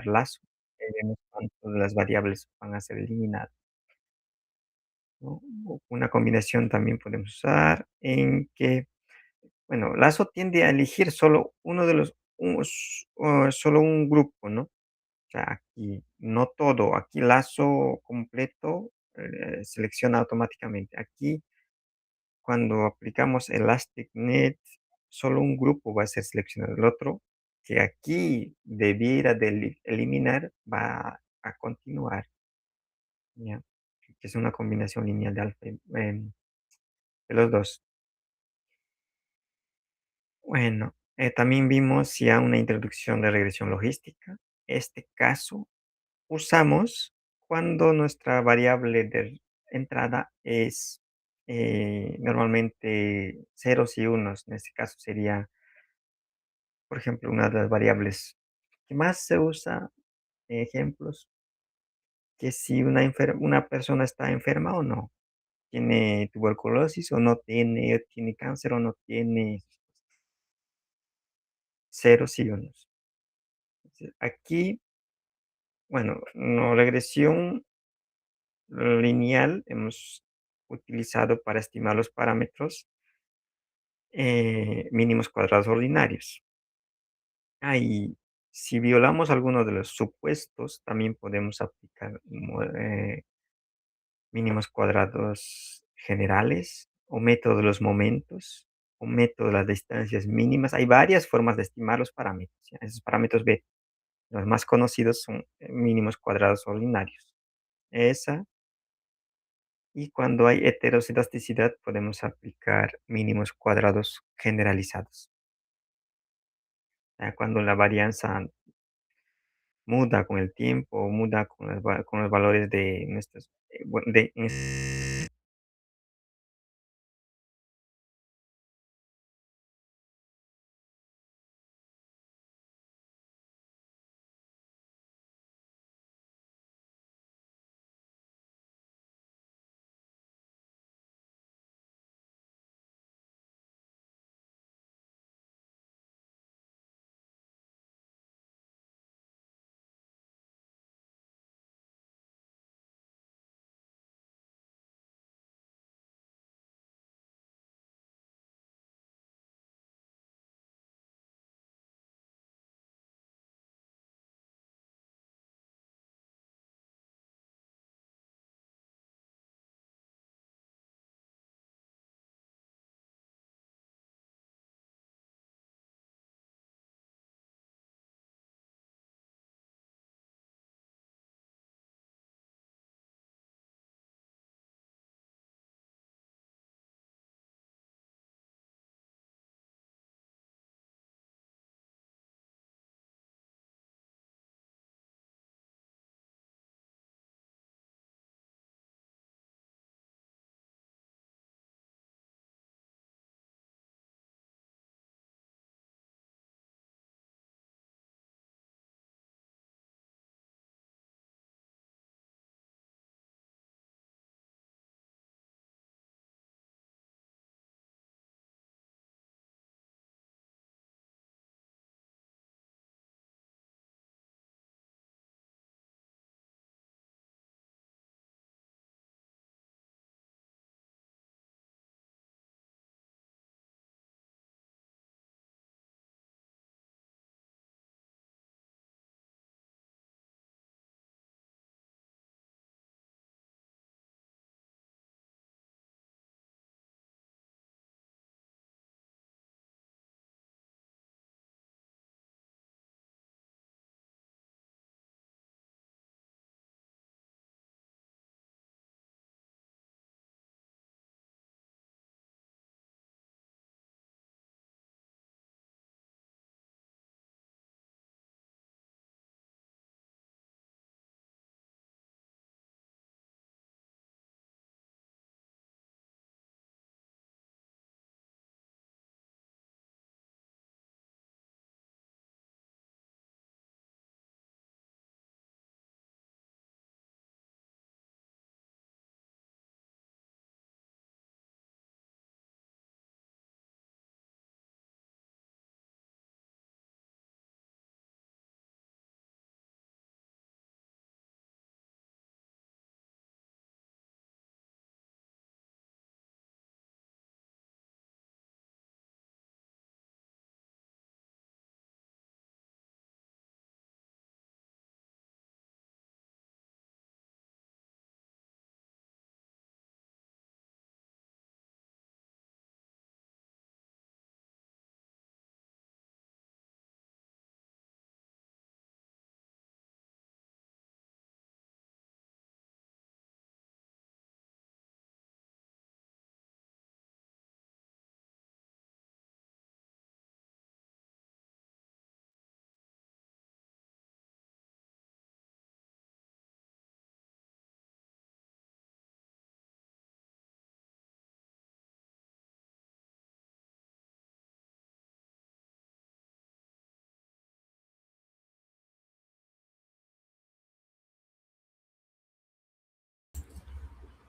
usar lazo, vemos cuánto de las variables van a ser eliminadas, ¿no? O una combinación también podemos usar en que, bueno, lazo tiende a elegir solo uno de los solo un grupo, ¿no? O sea, aquí no todo, aquí lazo completo, selecciona automáticamente. Aquí, cuando aplicamos Elastic Net, solo un grupo va a ser seleccionado. El otro, que aquí debiera de eliminar, va a continuar, ¿ya? Que es una combinación lineal de alfa de los dos. Bueno, también vimos ya una introducción de regresión logística. Este caso usamos cuando nuestra variable de entrada es normalmente ceros y unos. En este caso sería, por ejemplo, una de las variables que más se usa, ejemplos, que si una persona está enferma o no, tiene tuberculosis o no tiene, tiene cáncer o no tiene, ceros y unos. Entonces, aquí, bueno, no regresión lineal hemos utilizado para estimar los parámetros mínimos cuadrados ordinarios. Y si violamos alguno de los supuestos, también podemos aplicar mínimos cuadrados generales o método de los momentos o método de las distancias mínimas. Hay varias formas de estimar los parámetros, ¿ya? Esos parámetros B, los más conocidos son mínimos cuadrados ordinarios. Esa. Y cuando hay heterocedasticidad, podemos aplicar mínimos cuadrados generalizados. Cuando la varianza muda con el tiempo, muda con, con los valores de nuestros,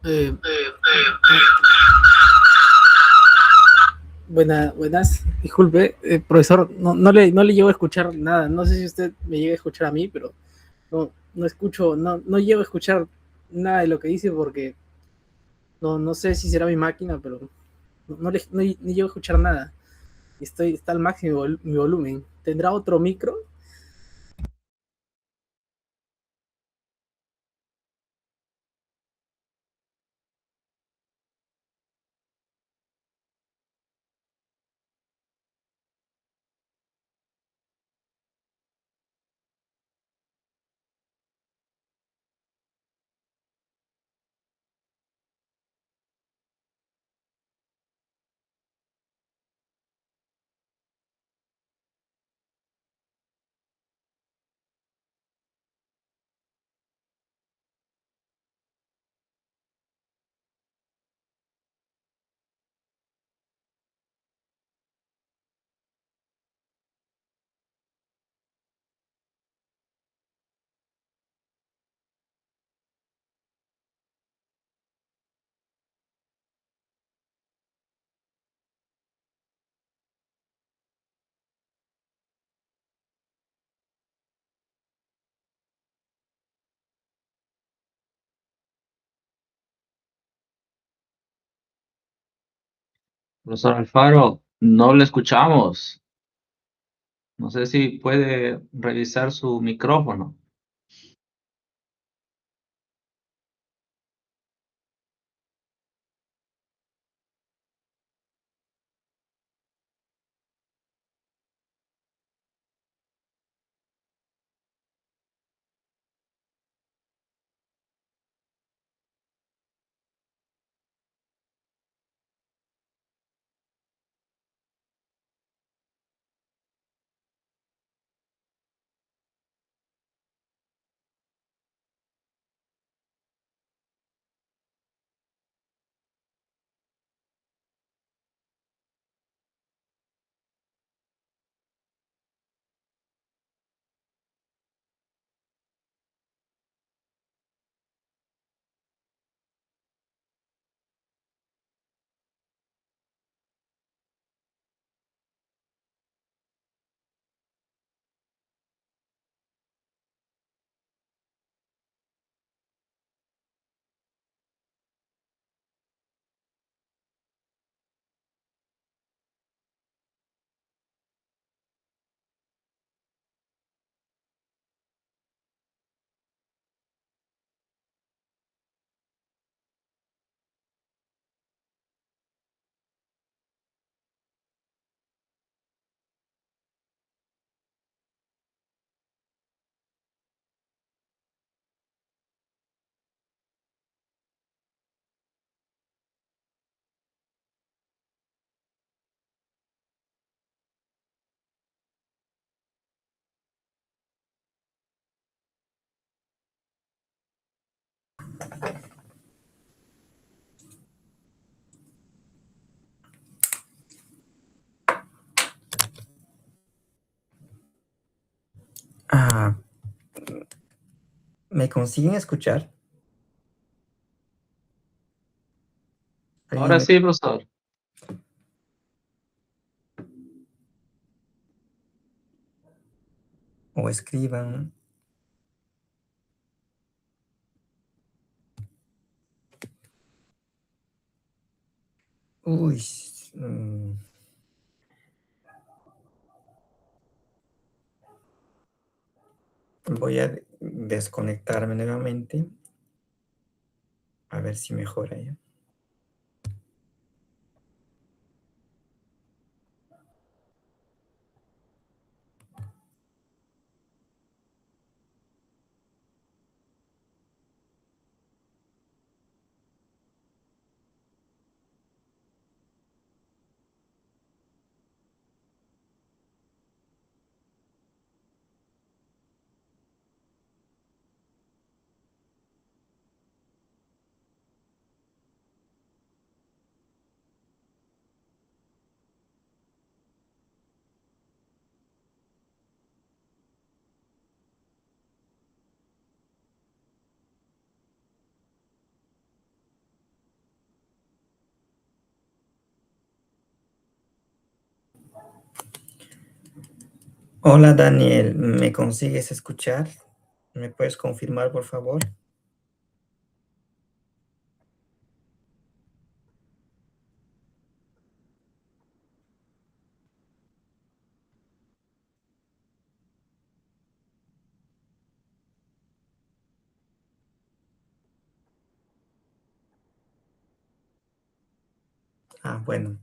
Eh, buenas, disculpe, profesor, no le llevo a escuchar nada. No sé si usted me llega a escuchar a mí, pero no escucho, no llego a escuchar nada de lo que dice porque no sé si será mi máquina, pero no llego a escuchar nada. Está al máximo mi volumen. ¿Tendrá otro micro? Profesor Alfaro, no le escuchamos. No sé si puede revisar su micrófono. Ah, ¿me consiguen escuchar? ¿Alguien Ahora me... sí, profesor. o escriban? Uy, voy a desconectarme nuevamente, a ver si mejora ya. Hola Daniel, ¿me consigues escuchar? ¿Me puedes confirmar, por favor? Ah, bueno,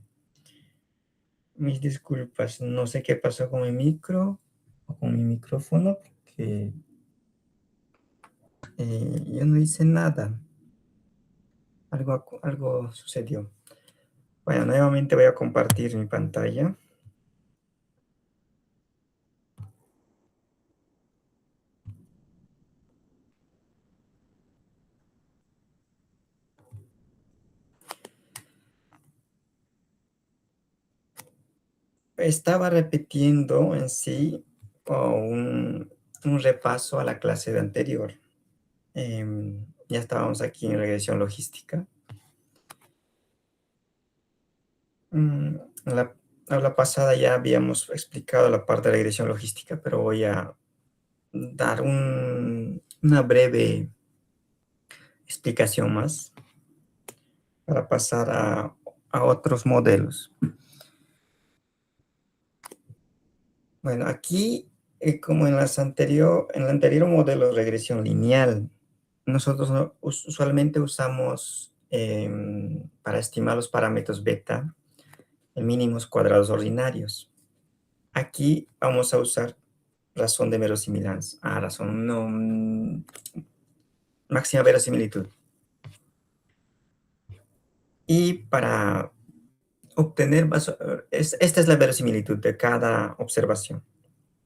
mis disculpas, no sé qué pasó con mi micro o con mi micrófono, porque yo no hice nada, algo sucedió. Bueno, nuevamente voy a compartir mi pantalla. Estaba repitiendo en sí un repaso a la clase de anterior. Ya estábamos aquí en regresión logística. Mm, la aula pasada ya habíamos explicado la parte de la regresión logística, pero voy a dar una breve explicación más para pasar a otros modelos. Bueno, aquí, como en en el anterior modelo de regresión lineal, nosotros usualmente usamos para estimar los parámetros beta mínimos cuadrados ordinarios. Aquí vamos a usar razón de verosimilancia. Razón, no, máxima verosimilitud. Y para obtener, esta es la verosimilitud de cada observación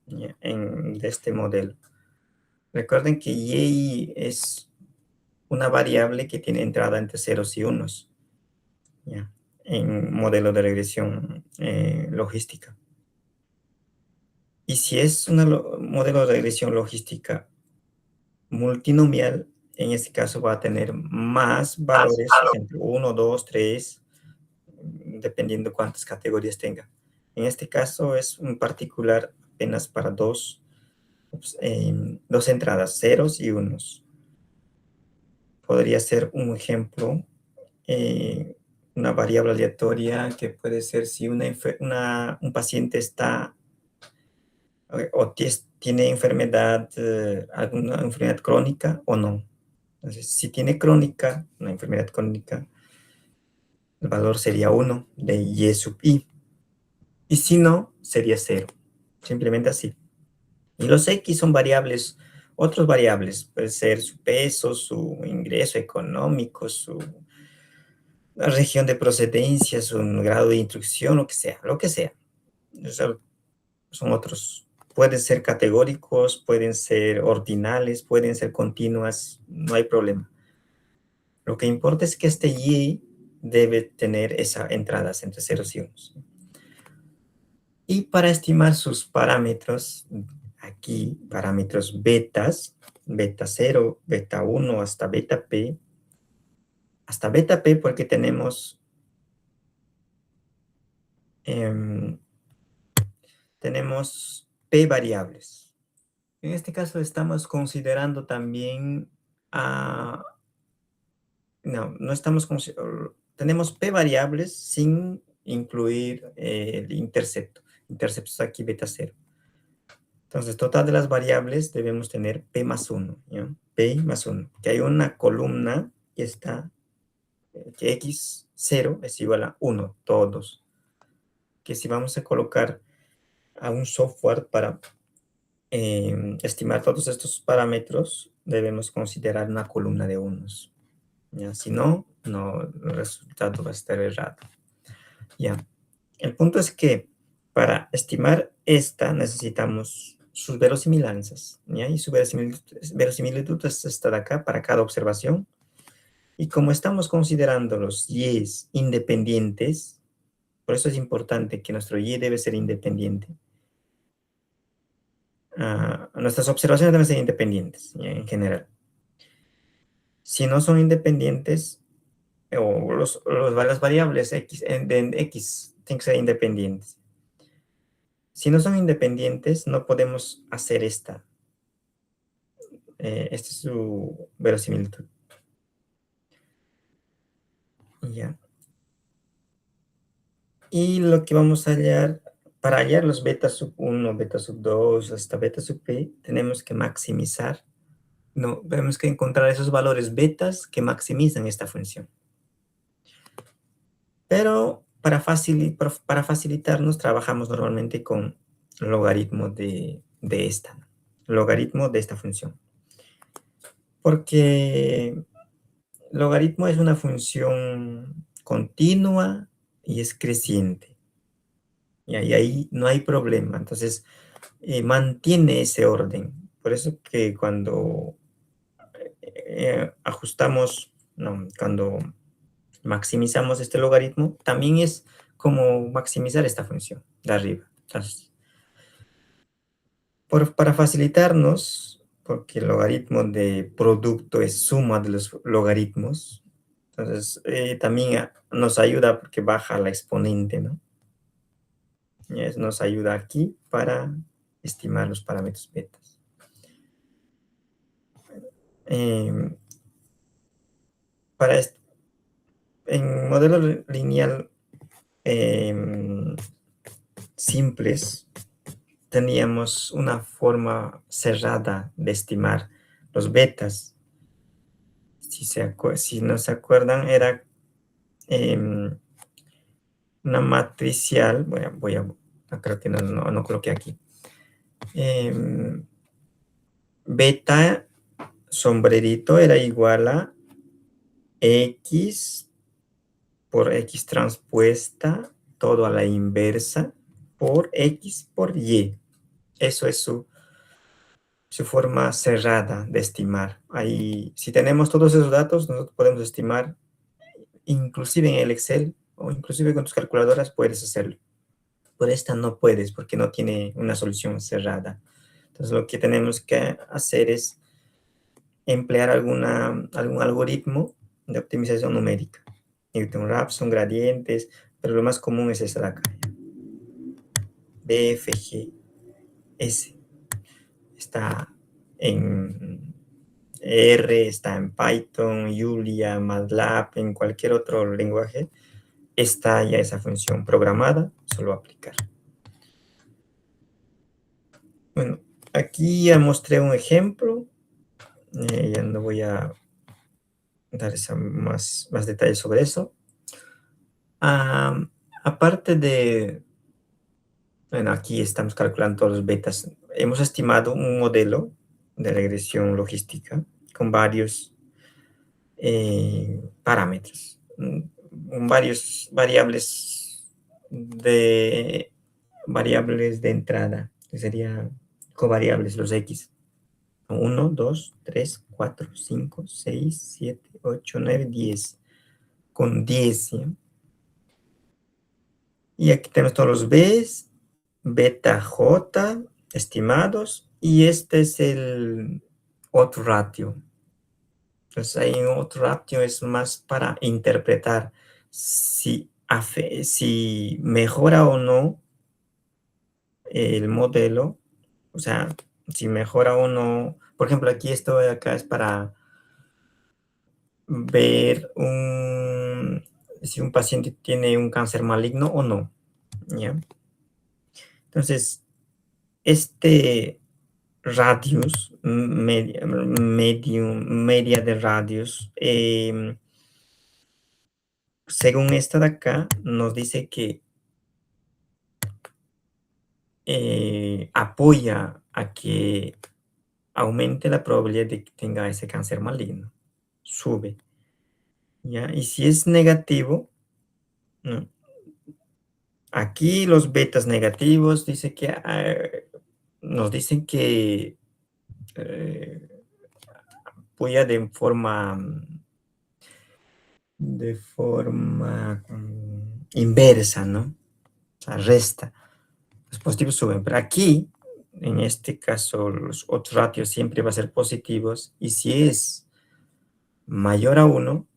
de este modelo. Recuerden que y es una variable que tiene entrada entre ceros y unos, ¿ya? En modelo de regresión logística. Y si es un modelo de regresión logística multinomial, en este caso va a tener más valores, ejemplo, 1, 2, 3, dependiendo cuántas categorías tenga. En este caso es un particular apenas para dos entradas, ceros y unos. Podría ser un ejemplo, una variable aleatoria que puede ser si un paciente está o tiene enfermedad, alguna enfermedad crónica o no. Entonces, si tiene crónica, una enfermedad crónica, el valor sería 1 de Y sub I. Y si no, sería 0. Simplemente así. Y los X son variables, otros variables. Puede ser su peso, su ingreso económico, su la región de procedencia, su grado de instrucción, lo que sea, lo que sea. Eso son otros. Pueden ser categóricos, pueden ser ordinales, pueden ser continuas, no hay problema. Lo que importa es que este Y debe tener esas entradas entre ceros y unos. Y para estimar sus parámetros, aquí parámetros betas, beta 0, beta 1 hasta beta P porque tenemos P variables. En este caso estamos considerando también no estamos tenemos P variables sin incluir el intercepto. Intercepto es aquí beta 0. Entonces, total de las variables debemos tener P más 1, ¿ya? P más 1, que hay una columna que está, que x0 es igual a 1, todos. Que si vamos a colocar a un software para estimar todos estos parámetros, debemos considerar una columna de unos. ¿Ya? Si no, el resultado va a estar errado. ¿Ya? El punto es que para estimar esta necesitamos sus verosimilanzas, ¿ya? Y su verosimilitud es esta de acá para cada observación. Y como estamos considerando los y's independientes, por eso es importante que nuestro y debe ser independiente. Nuestras observaciones deben ser independientes, ¿ya? En general. Si no son independientes, o las variables x, de x tienen que ser independientes. Si no son independientes, no podemos hacer esta. Esta es su verosimilitud. Ya. Y lo que vamos a hallar, para hallar los beta sub 1, beta sub 2, hasta beta sub p, tenemos que maximizar, no, tenemos que encontrar esos valores betas que maximizan esta función. Pero para facilitarnos, trabajamos normalmente con logaritmo de esta, ¿no? Logaritmo de esta función. Porque logaritmo es una función continua y es creciente. Y ahí no hay problema. Entonces, mantiene ese orden. Por eso que cuando ajustamos, no, cuando maximizamos este logaritmo, también es como maximizar esta función de arriba. Entonces, para facilitarnos, porque el logaritmo de producto es suma de los logaritmos, entonces también nos ayuda porque baja la exponente, ¿no? Nos ayuda aquí para estimar los parámetros betas. Para en modelo lineal simples, teníamos una forma cerrada de estimar los betas. Si no se acuerdan, era una matricial. Creo que no coloqué aquí. Beta sombrerito era igual a X por X transpuesta, todo a la inversa, por X por Y. Eso es su forma cerrada de estimar. Ahí, si tenemos todos esos datos, nosotros podemos estimar, inclusive en el Excel, o inclusive con tus calculadoras puedes hacerlo. Por esta no puedes, porque no tiene una solución cerrada. Entonces, lo que tenemos que hacer es emplear algún algoritmo de optimización numérica. Newton-Raphson, gradientes, pero lo más común es esta de acá. BFGS. Está en R, está en Python, Julia, MATLAB, en cualquier otro lenguaje, está ya esa función programada, solo aplicar. Bueno, aquí ya mostré un ejemplo, ya no voy a dar más detalles sobre eso. Aparte de, bueno, aquí estamos calculando todos los betas. Hemos estimado un modelo de regresión logística con varios parámetros, varios variables de entrada, que serían covariables, los X. 1, 2, 3, 4, 5, 6, 7, 8, 9, 10. Con 10, ¿sí? Y aquí tenemos todos los B's, beta J estimados, y este es el odds ratio. Entonces ahí en odds ratio es más para interpretar si mejora o no el modelo, o sea, si mejora o no. Por ejemplo, aquí esto de acá es para ver si un paciente tiene un cáncer maligno o no, ¿ya? Entonces, este radius, media de radius, según esta de acá, nos dice que apoya a que aumente la probabilidad de que tenga ese cáncer maligno, sube, ¿ya? Y si es negativo, ¿no? Aquí los betas negativos dice que nos dicen que apoya de forma inversa, ¿no? O sea, resta. Los positivos suben, pero aquí, en este caso, los odds ratios siempre van a ser positivos, y si es mayor a 1,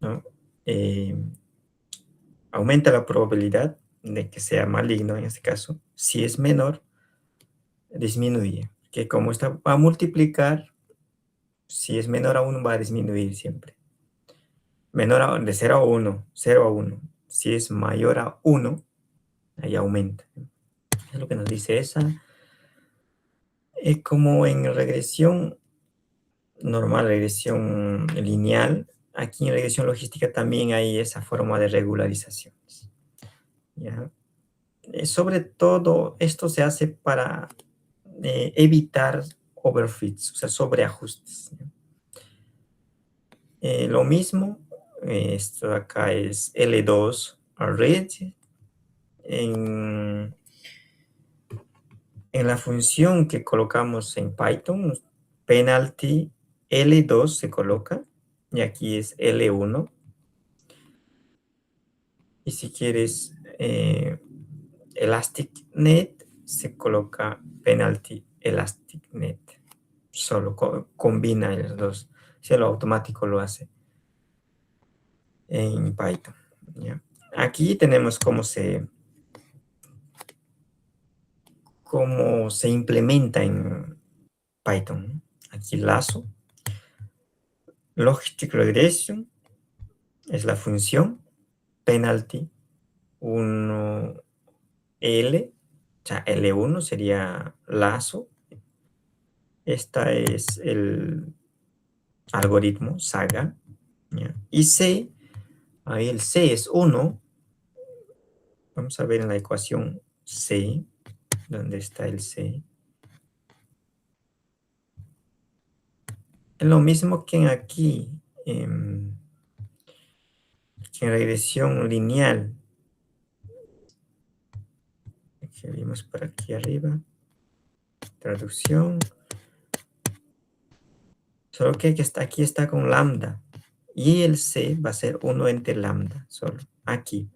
¿no? Aumenta la probabilidad de que sea maligno en este caso. Si es menor, disminuye. Que como está, va a multiplicar, si es menor a 1 va a disminuir siempre. Menor a, de 0 a 1, 0 a 1. Si es mayor a 1, ahí aumenta. Es lo que nos dice esa. Es como en regresión normal, regresión lineal. Aquí en regresión logística también hay esa forma de regularizaciones. ¿Ya? Sobre todo, esto se hace para evitar overfits, o sea, sobreajustes. Lo mismo, esto de acá es L2 read. En, en la función que colocamos en Python, penalty L2 se coloca, y aquí es L1. Y si quieres Elastic Net, se coloca penalty Elastic Net. Solo combina los dos. Si lo automático lo hace en Python. ¿Ya? Aquí tenemos cómo se implementa en Python. Aquí lazo. Logistic Regression es la función. Penalty 1L. O sea, L1 sería lazo. Esta es el algoritmo Saga. ¿Ya? Y C, ahí el C es 1. Vamos a ver en la ecuación C, ¿dónde está el C? Es lo mismo que aquí, que en regresión lineal. Que vimos por aquí arriba. Traducción. Solo que aquí está con lambda. Y el C va a ser 1 entre lambda, solo. Aquí.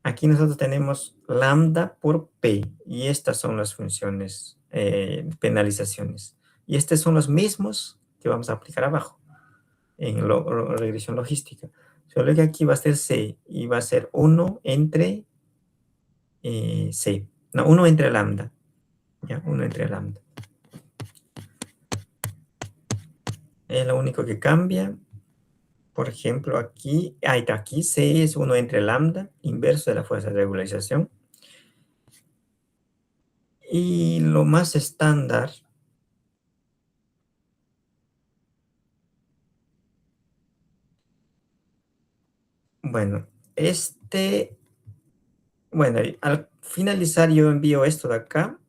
Aquí nosotros tenemos lambda por P. Y estas son las funciones, penalizaciones. Y estos son los mismos que vamos a aplicar abajo, en regresión logística. Solo que aquí va a ser C y va a ser 1 entre C. No, 1 entre lambda. ¿Ya? 1 entre lambda. Es lo único que cambia. Por ejemplo, aquí, aquí C es 1 entre lambda, inverso de la fuerza de regularización. Y lo más estándar, bueno, bueno, al finalizar yo envío esto de acá.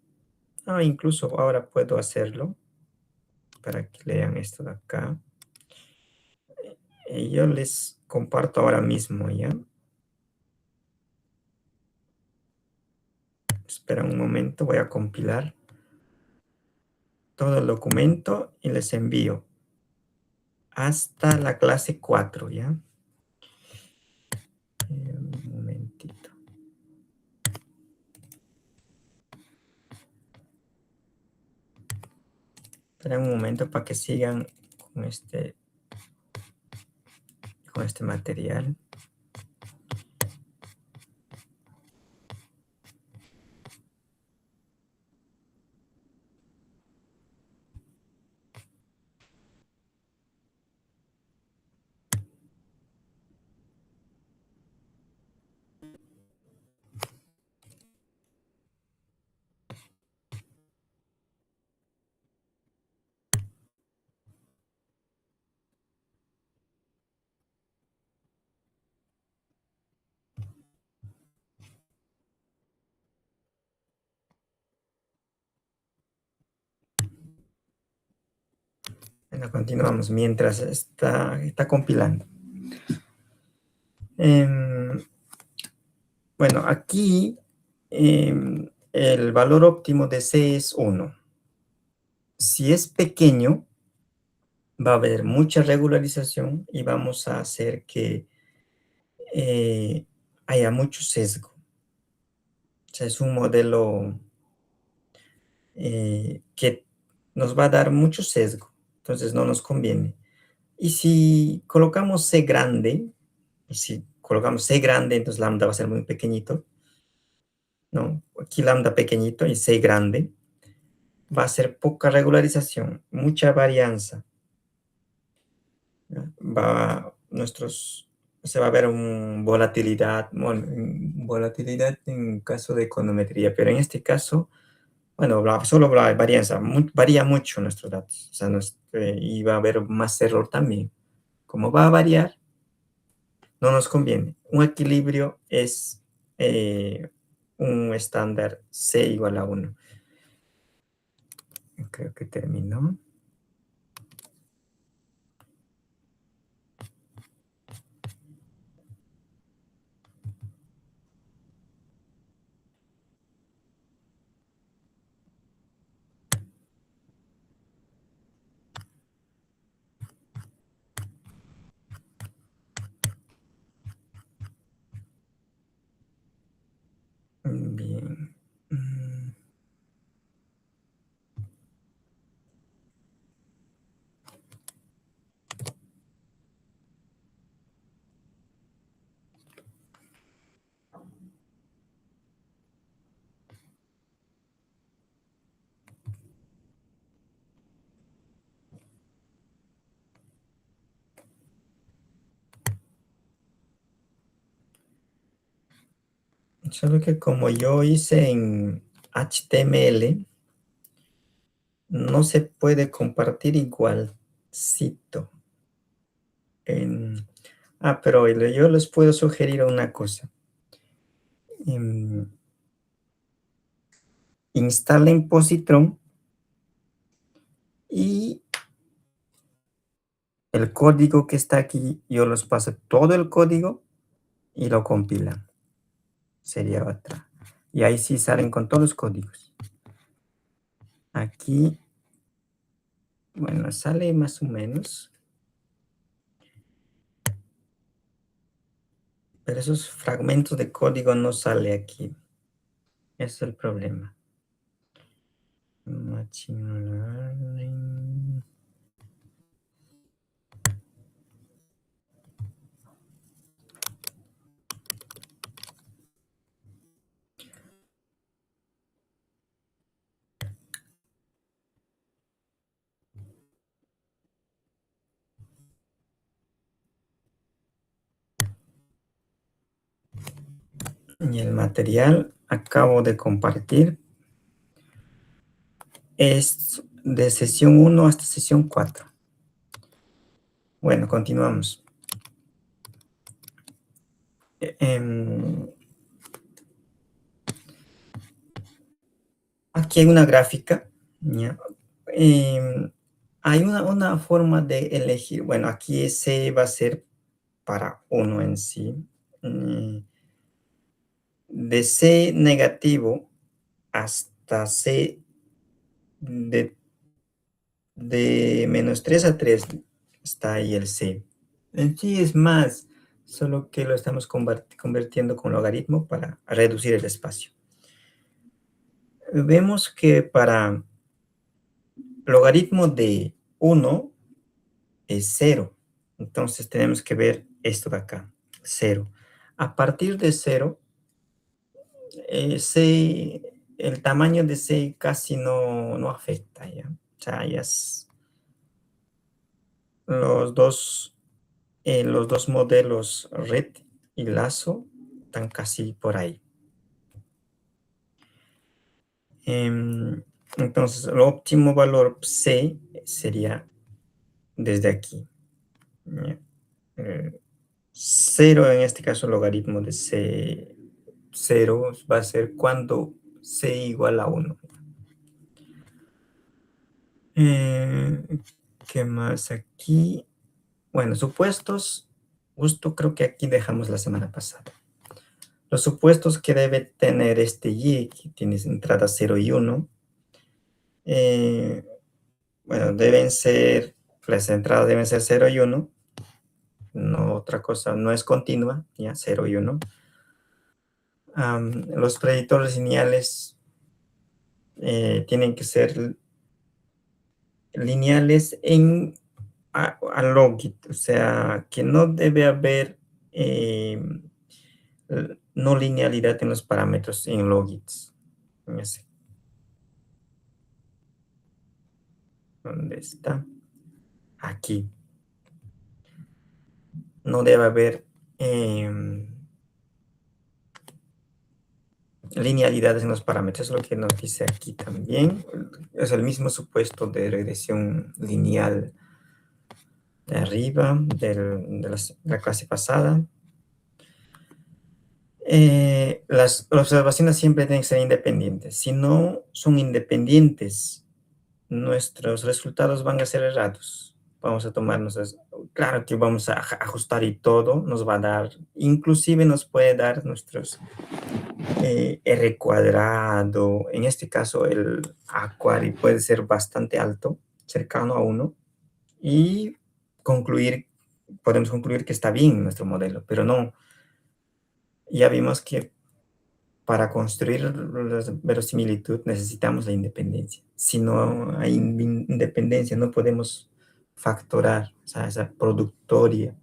Incluso ahora puedo hacerlo para que lean esto de acá. Yo les comparto ahora mismo, ¿ya? Espera un momento, voy a compilar todo el documento y les envío hasta la clase 4, ¿ya? Un momentito. Espera un momento para que sigan con este material. Bueno, continuamos mientras está compilando. Bueno, aquí el valor óptimo de C es 1. Si es pequeño, va a haber mucha regularización y vamos a hacer que haya mucho sesgo. O sea, es un modelo que nos va a dar mucho sesgo, entonces no nos conviene. Y si colocamos C grande, entonces lambda va a ser muy pequeñito, ¿no? Aquí lambda pequeñito y C grande. Va a ser poca regularización, mucha varianza. ¿Ya? Se va a ver un volatilidad, bueno, volatilidad en caso de econometría, pero en este caso, bueno, solo la varianza, varía mucho nuestros datos, o sea, y va a haber más error también. Como va a variar, no nos conviene. Un equilibrio es un estándar C igual a 1. Creo que terminó. Bien. Solo que como yo hice en HTML, no se puede compartir igualcito. Pero yo les puedo sugerir una cosa. Instalen Positron y el código que está aquí, yo les paso todo el código y lo compilan. Sería otra. Y ahí sí salen con todos los códigos. Aquí, bueno, sale más o menos. Pero esos fragmentos de código no sale aquí. Ese es el problema. Machine Learning. Y el material acabo de compartir es de sesión 1 hasta sesión 4. Bueno, continuamos. Aquí hay una gráfica. ¿Ya? Hay una forma de elegir. Bueno, aquí ese va a ser para 1 en sí. De C negativo hasta C de menos 3 a 3 está ahí el C. En sí es más, solo que lo estamos convirtiendo con logaritmo para reducir el espacio. Vemos que para logaritmo de 1 es 0. Entonces tenemos que ver esto de acá, 0. A partir de 0, el tamaño de C casi no afecta, ¿ya? O sea, ya los dos modelos red y lazo están casi por ahí. Entonces, el óptimo valor C sería desde aquí. 0 en este caso, logaritmo de C 0 va a ser cuando C igual a 1. ¿Qué más aquí? Bueno, supuestos. Justo creo que aquí dejamos la semana pasada. Los supuestos que debe tener este Y, que tiene entrada 0 y 1, bueno, las entradas deben ser 0 y 1, no otra cosa, no es continua, ya 0 y 1. Los predictores lineales tienen que ser lineales a logit, o sea, que no debe haber no linealidad en los parámetros en logits. ¿Dónde está? Aquí. No debe haber linealidades en los parámetros, es lo que nos dice aquí también. Es el mismo supuesto de regresión lineal de arriba, de la clase pasada. Las observaciones siempre tienen que ser independientes. Si no son independientes, nuestros resultados van a ser errados. Vamos a tomarnos, claro que vamos a ajustar y todo, nos va a dar, inclusive nos puede dar nuestros R cuadrado, en este caso el A cuadri puede ser bastante alto, cercano a 1, y podemos concluir que está bien nuestro modelo, pero no. Ya vimos que para construir la verosimilitud necesitamos la independencia. Si no hay independencia, no podemos factorar, o sea, esa productoria,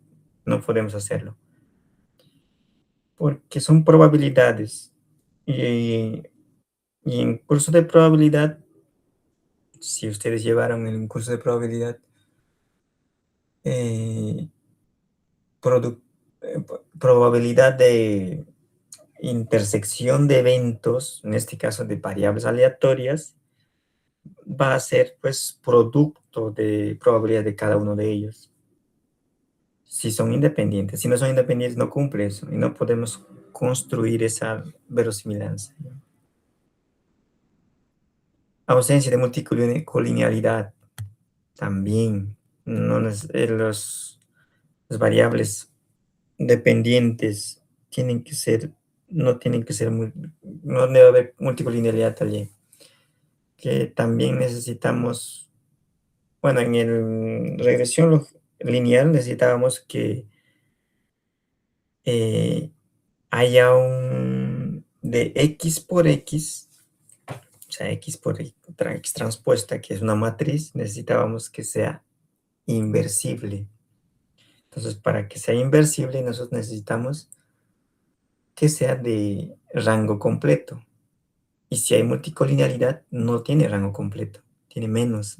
no podemos hacerlo. Porque son probabilidades. Y en curso de probabilidad, si ustedes llevaron el curso de probabilidad, probabilidad de intersección de eventos, en este caso de variables aleatorias, va a ser pues producto de probabilidad de cada uno de ellos. Si son independientes, si no son independientes no cumple eso y no podemos construir esa verosimilianza. Ausencia de multicolinealidad también. No, las variables dependientes tienen que ser, no tienen que ser, no debe haber multicolinealidad también. Que también necesitamos, bueno, en el regresión lineal necesitábamos que haya un de x por x, o sea, x por x transpuesta, que es una matriz, necesitábamos que sea inversible. Entonces, para que sea inversible, nosotros necesitamos que sea de rango completo. Y si hay multicolinealidad, no tiene rango completo, tiene menos.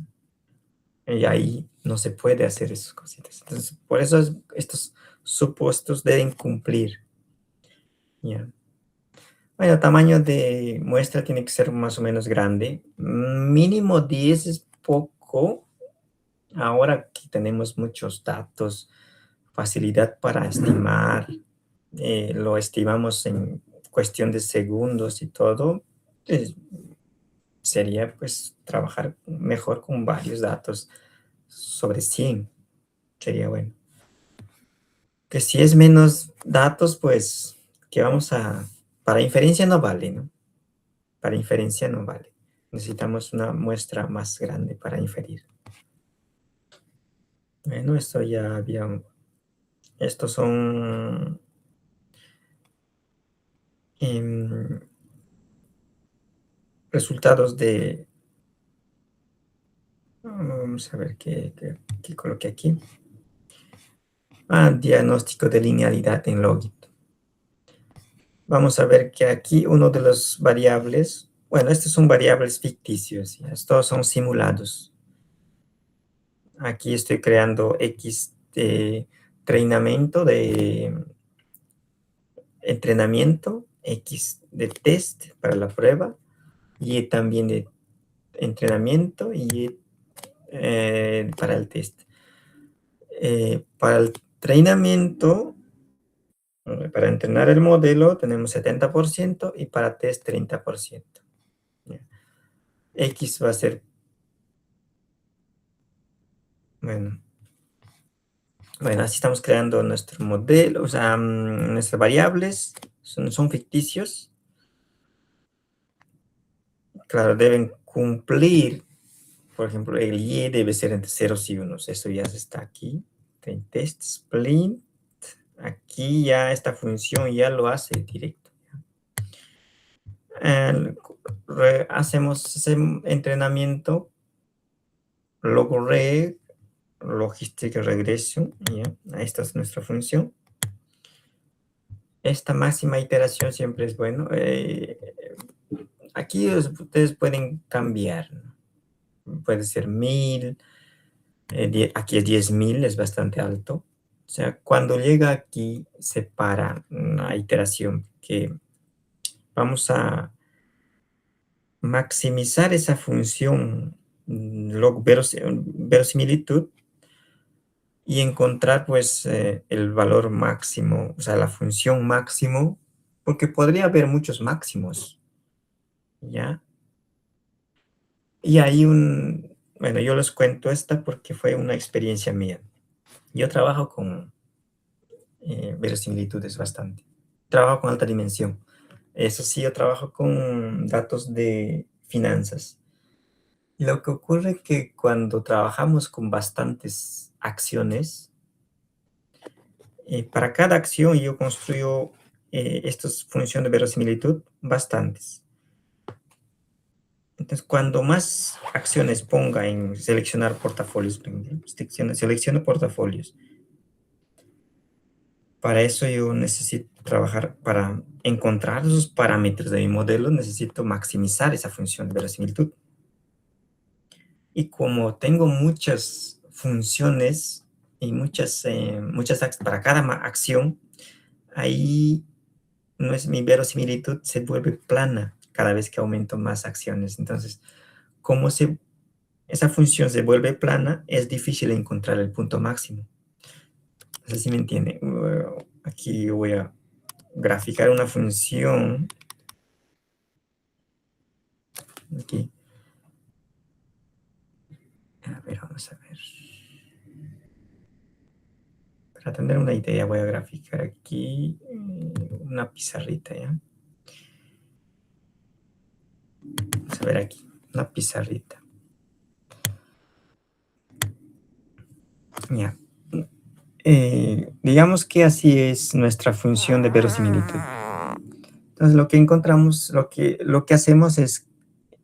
Y ahí no se puede hacer esas cositas. Entonces, por eso estos supuestos deben cumplir. ¿Ya? Bueno, tamaño de muestra tiene que ser más o menos grande. Mínimo 10 es poco. Ahora que tenemos muchos datos, facilidad para estimar, lo estimamos en cuestión de segundos y todo, sería pues trabajar mejor con varios datos, sobre 100 sería bueno. Que si es menos datos, pues que para inferencia no vale, ¿no? Para inferencia no vale. Necesitamos una muestra más grande para inferir. Bueno, esto ya había, estos son resultados de, vamos a ver qué coloqué aquí. Diagnóstico de linealidad en logit. Vamos a ver que aquí uno de los variables, bueno, estos son variables ficticios, ¿ya? Estos son simulados. Aquí estoy creando X de entrenamiento, X de test para la prueba, Y también de entrenamiento y para el test. Para el entrenamiento, para entrenar el modelo tenemos 70% y para test 30%. ¿Ya? X va a ser, bueno, así estamos creando nuestro modelo, o sea, nuestras variables son ficticios. Claro, deben cumplir, por ejemplo, el Y debe ser entre ceros y unos, eso ya está aquí, en test split. Aquí ya esta función ya lo hace directo. Hacemos ese entrenamiento, logre, logistic regression, ¿ya? Esta es nuestra función. Esta máxima iteración siempre es bueno. Aquí ustedes pueden cambiar, ¿no? Puede ser 1000, aquí es 10.000, es bastante alto. O sea, cuando llega aquí, se para una iteración que vamos a maximizar esa función verosimilitud y encontrar pues el valor máximo, o sea, la función máximo, porque podría haber muchos máximos, ¿ya? Y hay bueno, yo les cuento esta porque fue una experiencia mía. Yo trabajo con verosimilitudes bastante. Trabajo con alta dimensión. Eso sí, yo trabajo con datos de finanzas. Y lo que ocurre es que cuando trabajamos con bastantes acciones, para cada acción yo construyo estas funciones de verosimilitud bastantes. Entonces, cuando más acciones ponga en seleccionar portafolios, selecciono portafolios. Para eso yo necesito trabajar, para encontrar esos parámetros de mi modelo, necesito maximizar esa función de verosimilitud. Y como tengo muchas funciones y muchas para cada acción, ahí no es mi verosimilitud, se vuelve plana cada vez que aumento más acciones. Entonces, como esa función se vuelve plana, es difícil encontrar el punto máximo. No sé si me entiende. Aquí voy a graficar una función. Aquí. A ver, vamos a ver. Para tener una idea, voy a graficar aquí una pizarrita, ¿ya? Vamos a ver aquí, una pizarrita. Ya. Digamos que así es nuestra función de verosimilitud. Entonces, lo que encontramos, lo que hacemos es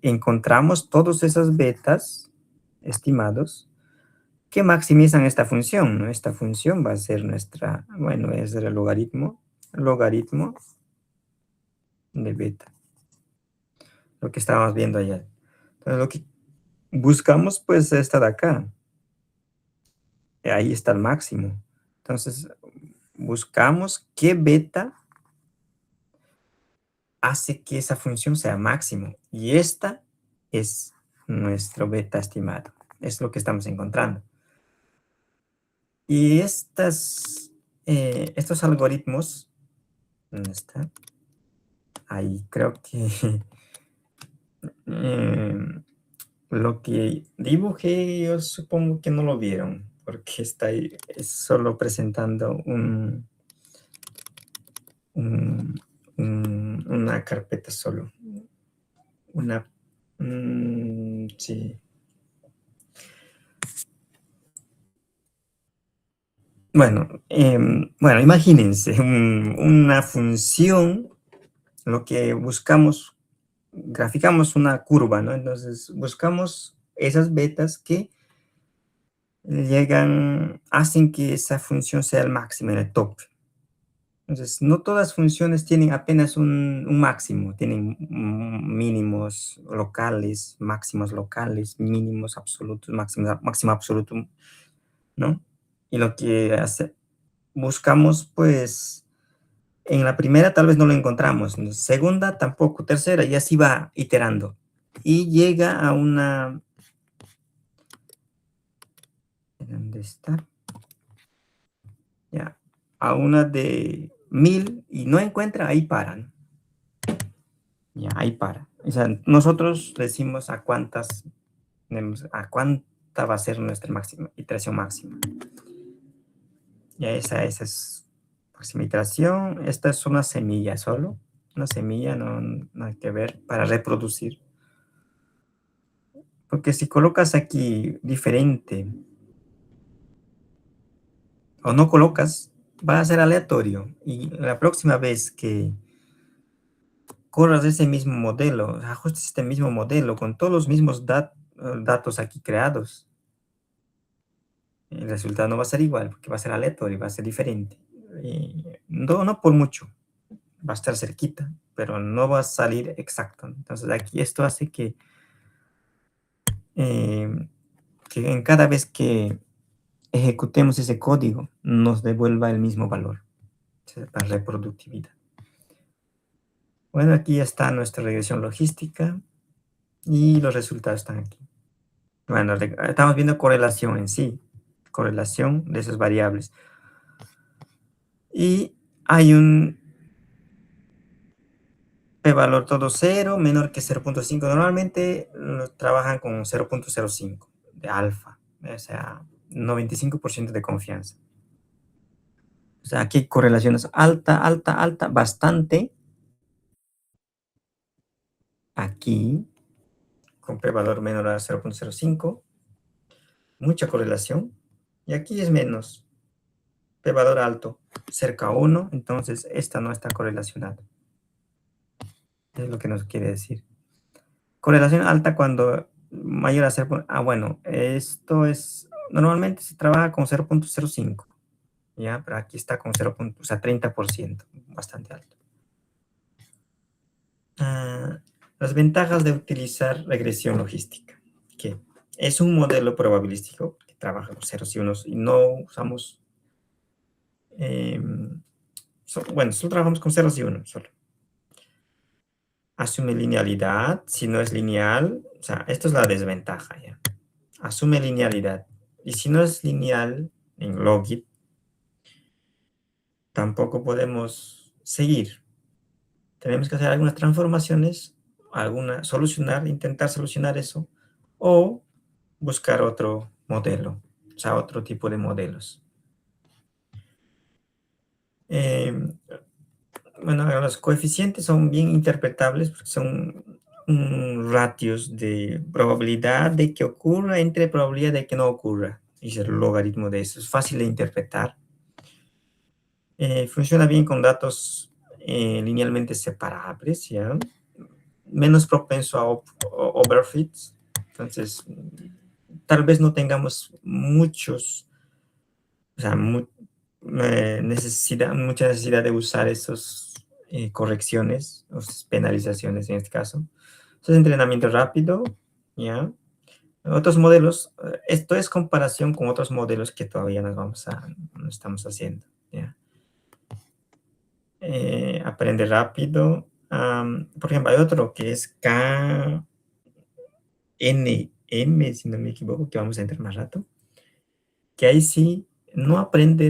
encontramos todos esos betas estimados que maximizan esta función, ¿no? Esta función va a ser nuestra, bueno, es el logaritmo de beta, lo que estábamos viendo allá. Entonces, lo que buscamos, pues, esta de acá. Ahí está el máximo. Entonces, buscamos qué beta hace que esa función sea máximo. Y esta es nuestro beta estimado. Es lo que estamos encontrando. Y estos algoritmos, ¿dónde está? Ahí creo que lo que dibujé, yo supongo que no lo vieron, porque está ahí es solo presentando una carpeta solo. Sí. Bueno, imagínense una función, lo que buscamos, graficamos una curva, ¿no? Entonces buscamos esas betas que hacen que esa función sea el máximo en el top. Entonces, no todas funciones tienen apenas un máximo, tienen mínimos locales, máximos locales, mínimos absolutos, máximo absoluto, ¿no? Y lo que buscamos, pues, en la primera tal vez no lo encontramos, en la segunda tampoco, tercera, y así va iterando. Y llega a una... ¿Dónde está? Ya, a una de 1000 y no encuentra, ahí paran. Ya, ahí para. O sea, nosotros decimos a cuánta va a ser nuestra iteración máxima. Ya esa es próxima iteración. Esta es una semilla solo. Una semilla, no hay que ver para reproducir. Porque si colocas aquí diferente o no colocas, va a ser aleatorio. Y la próxima vez que corras ese mismo modelo, ajustes este mismo modelo con todos los mismos datos aquí creados, el resultado no va a ser igual, porque va a ser aleatorio, va a ser diferente. No por mucho. va a estar cerquita, pero no va a salir exacto. Entonces aquí esto hace que en cada vez que ejecutemos ese código nos devuelva el mismo valor, la reproductividad. Bueno, aquí está nuestra regresión logística y los resultados están aquí. Bueno, estamos viendo correlación en sí, correlación de esas variables. Y hay un p-valor todo 0, menor que 0.5. Normalmente trabajan con 0.05 de alfa, o sea, 95% de confianza. O sea, aquí correlaciones alta, alta, alta, bastante. Aquí, con p-valor menor a 0.05, mucha correlación. Y aquí es menos, p-valor alto, cerca a 1, entonces esta no está correlacionada. Es lo que nos quiere decir. Correlación alta cuando mayor a 0. Bueno, esto es, normalmente se trabaja con 0.05, ¿ya? Pero aquí está con 0. O sea, 30%, bastante alto. Las ventajas de utilizar regresión logística, que es un modelo probabilístico que trabaja con ceros y unos y no usamos, bueno, solo trabajamos con ceros y unos, solo. Asume linealidad, si no es lineal, o sea, esto es la desventaja, ¿ya? Asume linealidad. Y si no es lineal en logit, tampoco podemos seguir. Tenemos que hacer algunas transformaciones, intentar solucionar eso, o buscar otro modelo, o sea, otro tipo de modelos. Bueno, los coeficientes son bien interpretables porque son ratios de probabilidad de que ocurra entre probabilidad de que no ocurra. Y el logaritmo de eso es fácil de interpretar. Funciona bien con datos linealmente separables, ¿ya? Menos propenso a overfits. Entonces, tal vez no tengamos muchos, o sea, mucha necesidad de usar esas correcciones o penalizaciones en este caso. Entonces, entrenamiento rápido, ¿ya? Otros modelos, esto es comparación con otros modelos que todavía no estamos haciendo, ¿ya? Aprende rápido. Por ejemplo, hay otro que es KNM, si no me equivoco, que vamos a entrar más rato, que ahí sí no aprende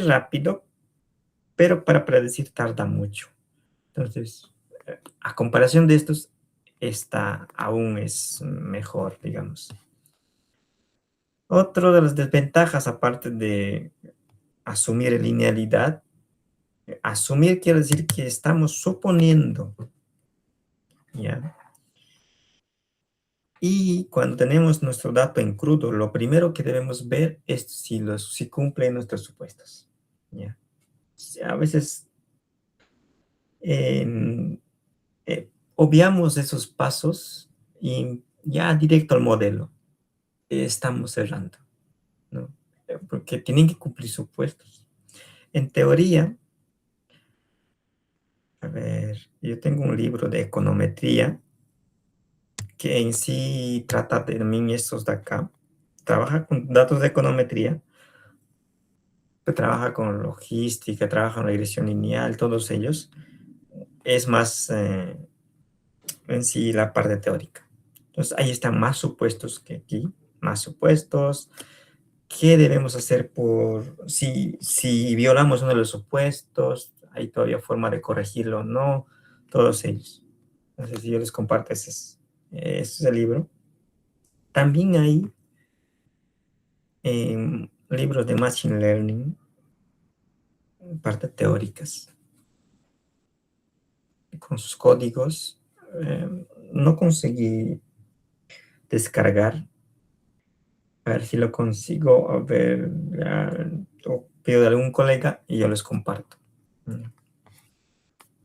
rápido, pero para predecir tarda mucho. Entonces, a comparación de estos, esta aún es mejor, digamos. Otro de las desventajas, aparte de asumir linealidad, asumir quiere decir que estamos suponiendo, ¿ya? Y cuando tenemos nuestro dato en crudo, lo primero que debemos ver es si cumple nuestros supuestos, ¿ya? A veces obviamos esos pasos y ya directo al modelo estamos cerrando, ¿no? Porque tienen que cumplir supuestos. En teoría, a ver, yo tengo un libro de econometría que en sí trata también estos de acá. Trabaja con datos de econometría, trabaja con logística, trabaja con regresión lineal, todos ellos. Es más en sí la parte teórica. Entonces, ahí están más supuestos que aquí, más supuestos. ¿Qué debemos hacer si violamos uno de los supuestos? ¿Hay todavía forma de corregirlo o no? Todos ellos. Entonces, si yo les comparto, ese es el libro. También hay libros de Machine Learning, parte teóricas, con sus códigos. No conseguí descargar. A ver si lo consigo, a ver, o pido de algún colega y yo les comparto.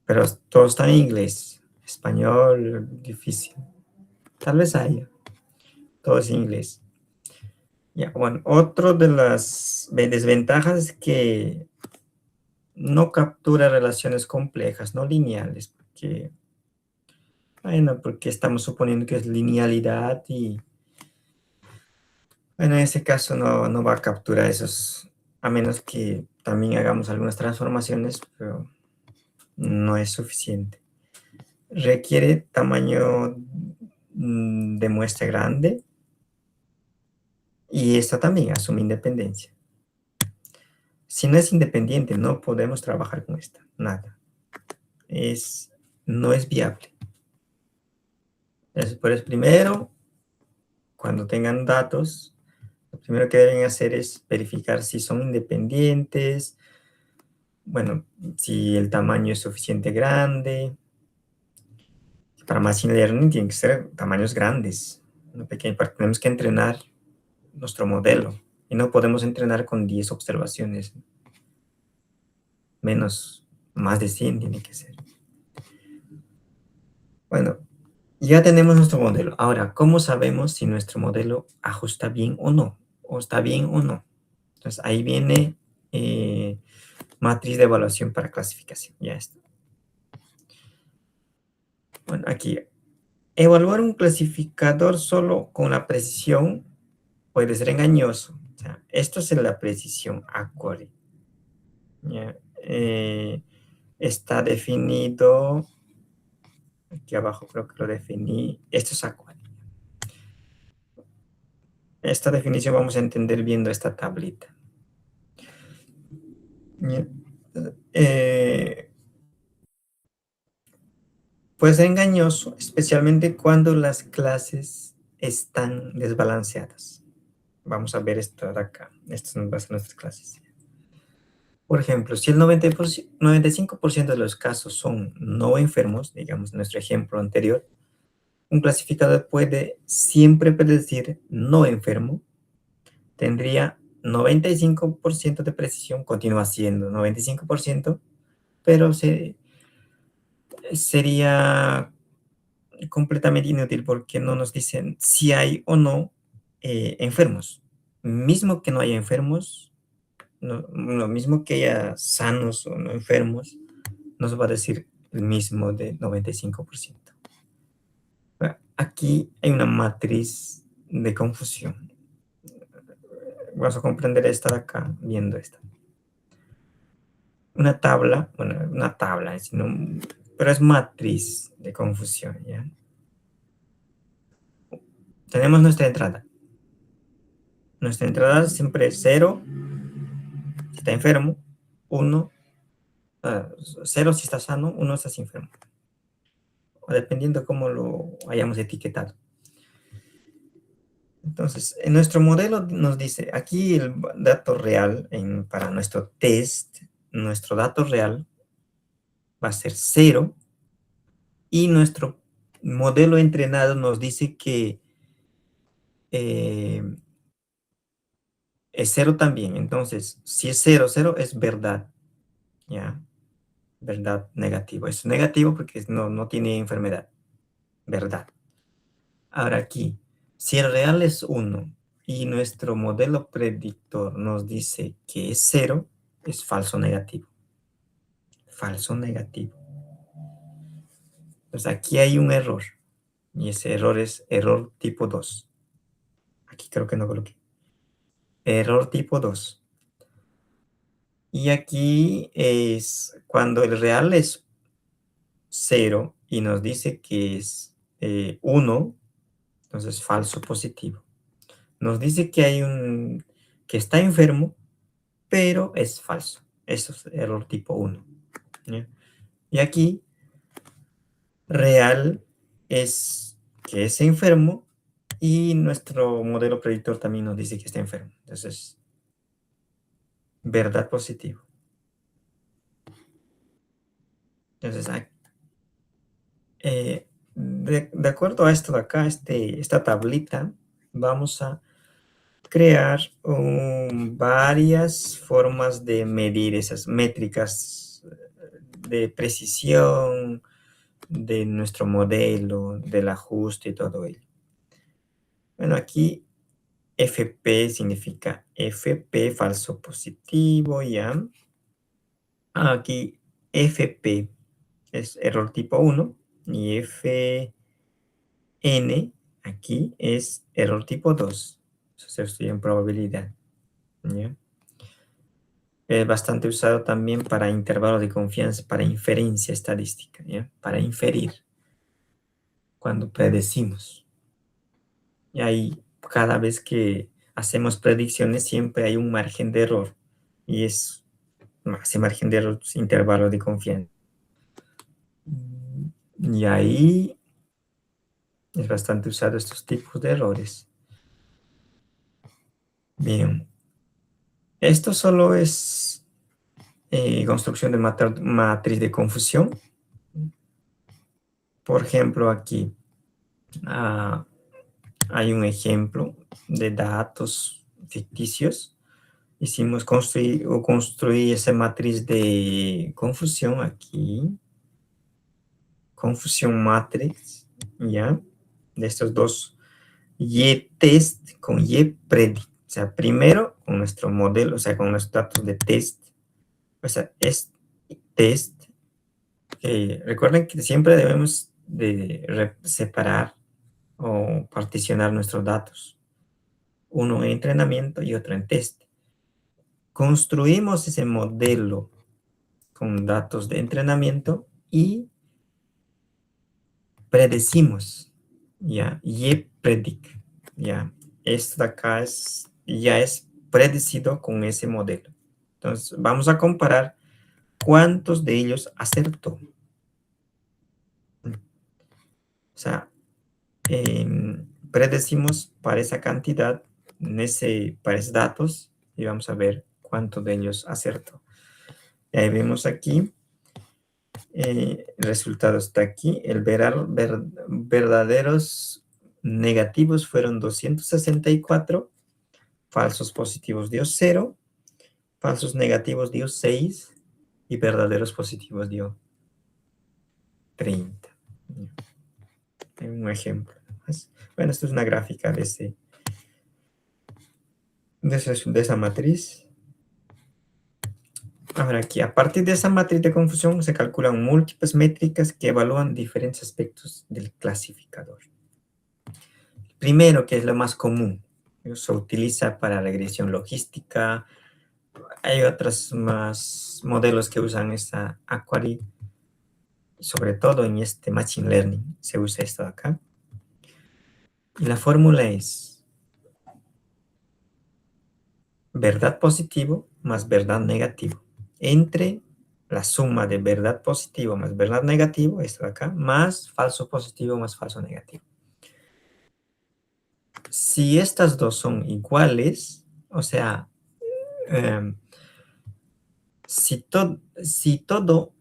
Pero todo está en inglés, español, difícil. Tal vez haya, todo es en inglés. Ya, bueno, otro de las desventajas es que no captura relaciones complejas, no lineales, porque, bueno, porque estamos suponiendo que es linealidad y, bueno, en ese caso no va a capturar esos, a menos que también hagamos algunas transformaciones, pero no es suficiente. Requiere tamaño de muestra grande y esta también asume independencia. Si no es independiente, no podemos trabajar con esta, nada. No es viable. Entonces, por eso primero, cuando tengan datos, lo primero que deben hacer es verificar si son independientes, bueno, si el tamaño es suficiente grande. Para Machine Learning tienen que ser tamaños grandes, no pequeños, tenemos que entrenar nuestro modelo y no podemos entrenar con 10 observaciones, menos, más de 100 tiene que ser. Bueno, ya tenemos nuestro modelo. Ahora, ¿cómo sabemos si nuestro modelo ajusta bien o no? ¿O está bien o no? Entonces, ahí viene matriz de evaluación para clasificación. Ya está. Bueno, aquí, evaluar un clasificador solo con la precisión puede ser engañoso. O sea, esto es la precisión acorde. ¿Ya? Está definido, aquí abajo creo que lo definí, esto es acorde. Esta definición vamos a entender viendo esta tablita. Puede ser engañoso, especialmente cuando las clases están desbalanceadas. Vamos a ver esto de acá. Estas son nuestras clases. Por ejemplo, si el 95% de los casos son no enfermos, digamos nuestro ejemplo anterior, un clasificador puede siempre predecir no enfermo, tendría 95% de precisión, continúa siendo 95%, pero sería completamente inútil porque no nos dicen si hay o no enfermos. Mismo que no haya enfermos, lo mismo que haya sanos o no enfermos, nos va a decir el mismo de 95%. Aquí hay una matriz de confusión. Vamos a comprender esta de acá, viendo esta. Una tabla, bueno, una tabla, pero es matriz de confusión, ¿ya? Tenemos nuestra entrada. Nuestra entrada siempre es 0, si está enfermo, 1, 0 si está sano, 1 si está enfermo. O dependiendo cómo lo hayamos etiquetado. Entonces, en nuestro modelo nos dice, aquí el dato real para nuestro test, nuestro dato real va a ser 0 y nuestro modelo entrenado nos dice que es 0 también. Entonces, si es 0, 0 es verdad, ¿ya? Verdad negativo. Es negativo porque no tiene enfermedad. Verdad. Ahora aquí, si el real es 1 y nuestro modelo predictor nos dice que es 0, es falso negativo. Falso negativo. Entonces aquí hay un error. Y ese error es error tipo 2. Aquí creo que no coloqué. Error tipo 2. Y aquí es cuando el real es 0 y nos dice que es 1, entonces falso positivo. Nos dice que que está enfermo, pero es falso. Eso es error tipo 1. ¿Ya? Y aquí real es que es enfermo y nuestro modelo predictor también nos dice que está enfermo. Entonces, verdad positivo. Entonces, de acuerdo a esto de acá, esta tablita, vamos a crear varias formas de medir esas métricas de precisión de nuestro modelo, del ajuste y todo ello. Bueno, aquí FP significa FP falso positivo, ¿ya? Aquí FP es error tipo 1 y FN aquí es error tipo 2. Eso estoy en probabilidad. ¿Ya? Es bastante usado también para intervalo de confianza, para inferencia estadística, ¿ya? Para inferir cuando predecimos. Y ahí, cada vez que hacemos predicciones, siempre hay un margen de error. Y ese margen de error es intervalo de confianza. Y ahí es bastante usado estos tipos de errores. Bien. Esto solo es construcción de matriz de confusión. Por ejemplo, aquí hay un ejemplo de datos ficticios. Construí esa matriz de confusión aquí. Confusión matrix, ¿ya? De estos dos y-test con y-predict. O sea, primero con nuestro modelo, o sea, con los datos de test. O sea, es test. Recuerden que siempre debemos de separar o particionar nuestros datos. Uno en entrenamiento y otro en test. Construimos ese modelo con datos de entrenamiento y predecimos, ¿ya? Y predict, ¿ya? Esto de acá ya es predecido con ese modelo. Entonces, vamos a comparar cuántos de ellos acertó. O sea, predecimos para esa cantidad, para esos datos, y vamos a ver cuántos de ellos acertó. Y ahí vemos aquí, el resultado está aquí, verdaderos negativos fueron 264, falsos positivos dio 0, falsos negativos dio 6 y verdaderos positivos dio 30. Un ejemplo. Bueno, esto es una gráfica de esa matriz. Ahora aquí, a partir de esa matriz de confusión, se calculan múltiples métricas que evalúan diferentes aspectos del clasificador. Primero, que es lo más común, se utiliza para regresión logística. Hay otros más modelos que usan esta Aquary, sobre todo en este Machine Learning se usa esto de acá. Y la fórmula es verdad positivo más verdad negativo entre la suma de verdad positivo más verdad negativo, esto de acá, más falso positivo más falso negativo. Si estas dos son iguales, o sea, si todo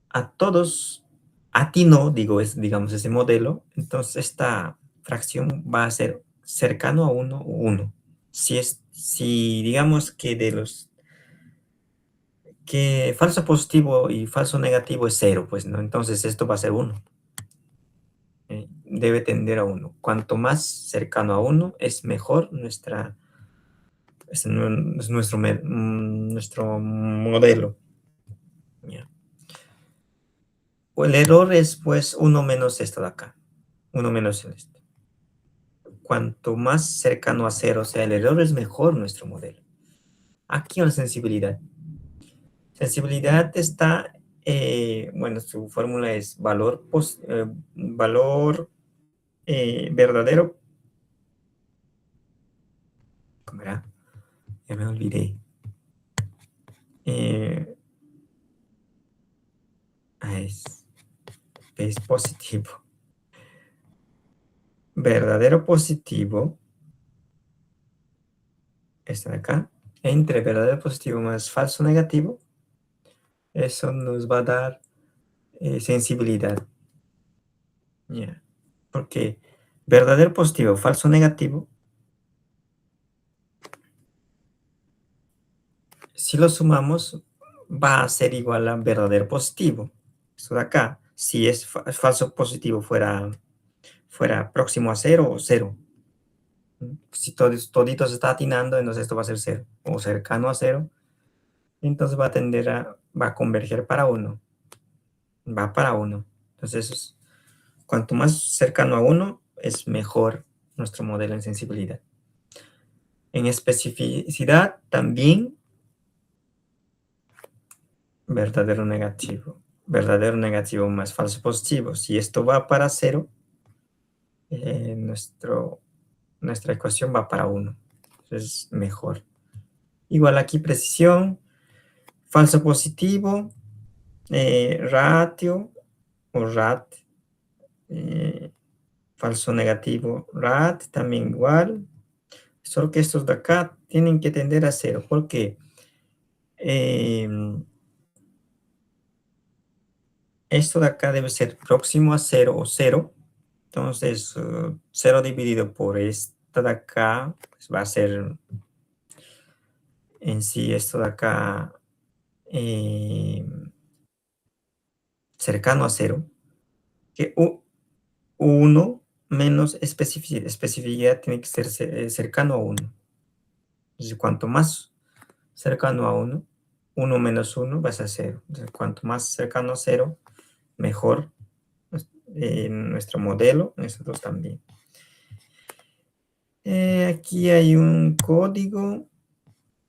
a todos atinó, digamos, ese modelo, entonces esta fracción va a ser cercano a 1 o 1. Si digamos que falso positivo y falso negativo es 0, pues, ¿no? Entonces esto va a ser 1. Debe tender a 1. Cuanto más cercano a 1, es mejor nuestro modelo. ¿Ya? O el error es, pues, 1 menos esto de acá. 1 menos este. Cuanto más cercano a 0 sea el error, es mejor nuestro modelo. Aquí la sensibilidad. Sensibilidad está, bueno, su fórmula es valor verdadero. ¿Cómo era? Ya me olvidé. Es positivo. Verdadero positivo. Este de acá. Entre verdadero positivo más falso negativo. Eso nos va a dar sensibilidad. Yeah. Porque verdadero positivo, falso negativo, si lo sumamos, va a ser igual a verdadero positivo. Esto de acá, si es falso positivo fuera próximo a 0 o 0. Si todito se está atinando, entonces esto va a ser 0. O cercano a 0, entonces va a converger para 1. Va para 1. Entonces, cuanto más cercano a 1, es mejor nuestro modelo en sensibilidad. En especificidad también verdadero negativo más falso positivo. Si esto va para 0, nuestra ecuación va para 1. Entonces, mejor. Igual aquí precisión, falso positivo, ratio o rat, falso negativo, rat también igual. Solo que estos de acá tienen que tender a 0. ¿Por qué? Esto de acá debe ser próximo a 0 o 0. Entonces, 0 dividido por esta de acá, pues va a ser en sí esto de acá cercano a 0. Que 1 menos especificidad. Especificidad tiene que ser cercano a 1. Entonces, cuanto más cercano a 1, 1 menos 1 va a ser 0. Entonces, cuanto más cercano a 0, mejor nuestro modelo, nosotros también. Aquí hay un código,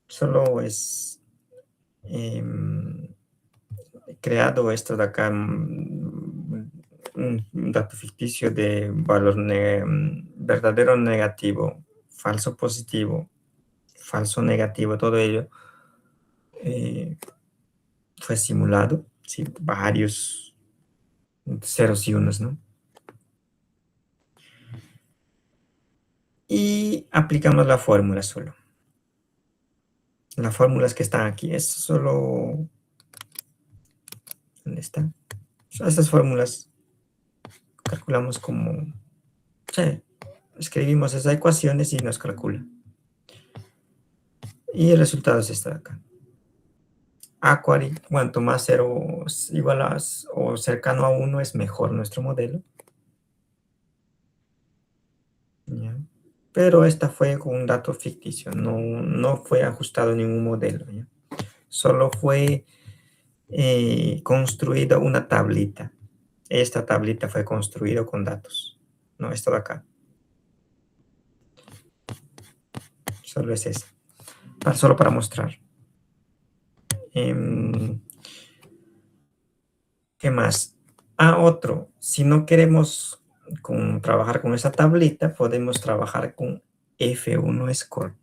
solo es creado esto de acá, un dato ficticio de valor verdadero negativo, falso positivo, falso negativo, todo ello fue simulado, sí, varios ceros y unos, ¿no? Y aplicamos la fórmula solo. Las fórmulas que están aquí, es solo... ¿Dónde están? Estas fórmulas calculamos como... Sí, escribimos esas ecuaciones y nos calcula. Y el resultado es este de acá. Aquari, cuanto más 0 igual a o cercano a 1 es mejor nuestro modelo. ¿Ya? Pero esta fue con un dato ficticio, no fue ajustado ningún modelo. ¿Ya? Solo fue construida una tablita. Esta tablita fue construida con datos. No, esto de acá. Solo es eso. Solo para mostrar. ¿Qué más? Otro. Si no queremos trabajar con esa tablita, podemos trabajar con F1 Score,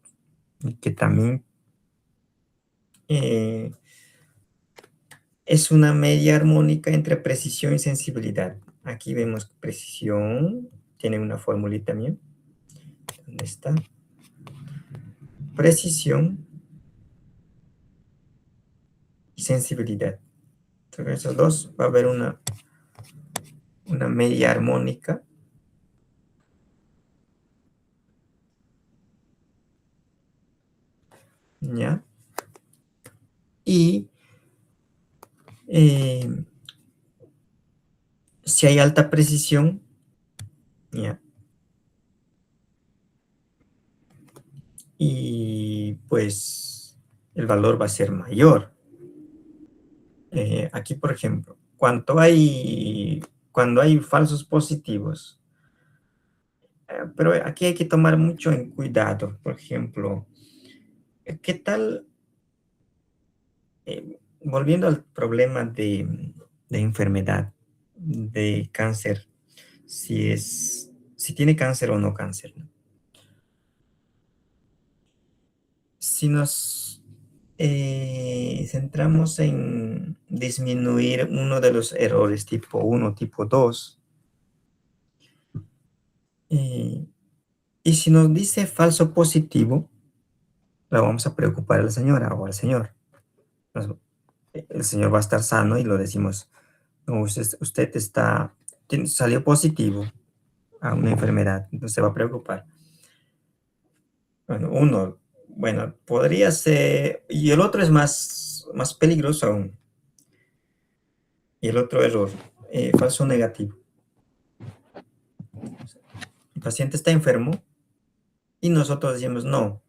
que también es una media armónica entre precisión y sensibilidad. Aquí vemos precisión, tiene una formulita también. ¿Dónde está? Precisión y sensibilidad. Entre esos dos va a haber una media armónica. ¿Ya? Y si hay alta precisión, ¿ya? Y pues el valor va a ser mayor. Aquí, por ejemplo, cuando hay falsos positivos, pero aquí hay que tomar mucho en cuidado. Por ejemplo, ¿qué tal? Volviendo al problema de enfermedad, de cáncer, si tiene cáncer o no cáncer, ¿no? Si nos centramos en disminuir uno de los errores tipo 1, tipo 2, y si nos dice falso positivo, la vamos a preocupar a la señora o al señor. El señor va a estar sano y lo decimos, no, usted salió positivo a una enfermedad, entonces se va a preocupar. Bueno, podría ser, y el otro es más peligroso aún. Y el otro error, falso negativo. El paciente está enfermo y nosotros decimos, no,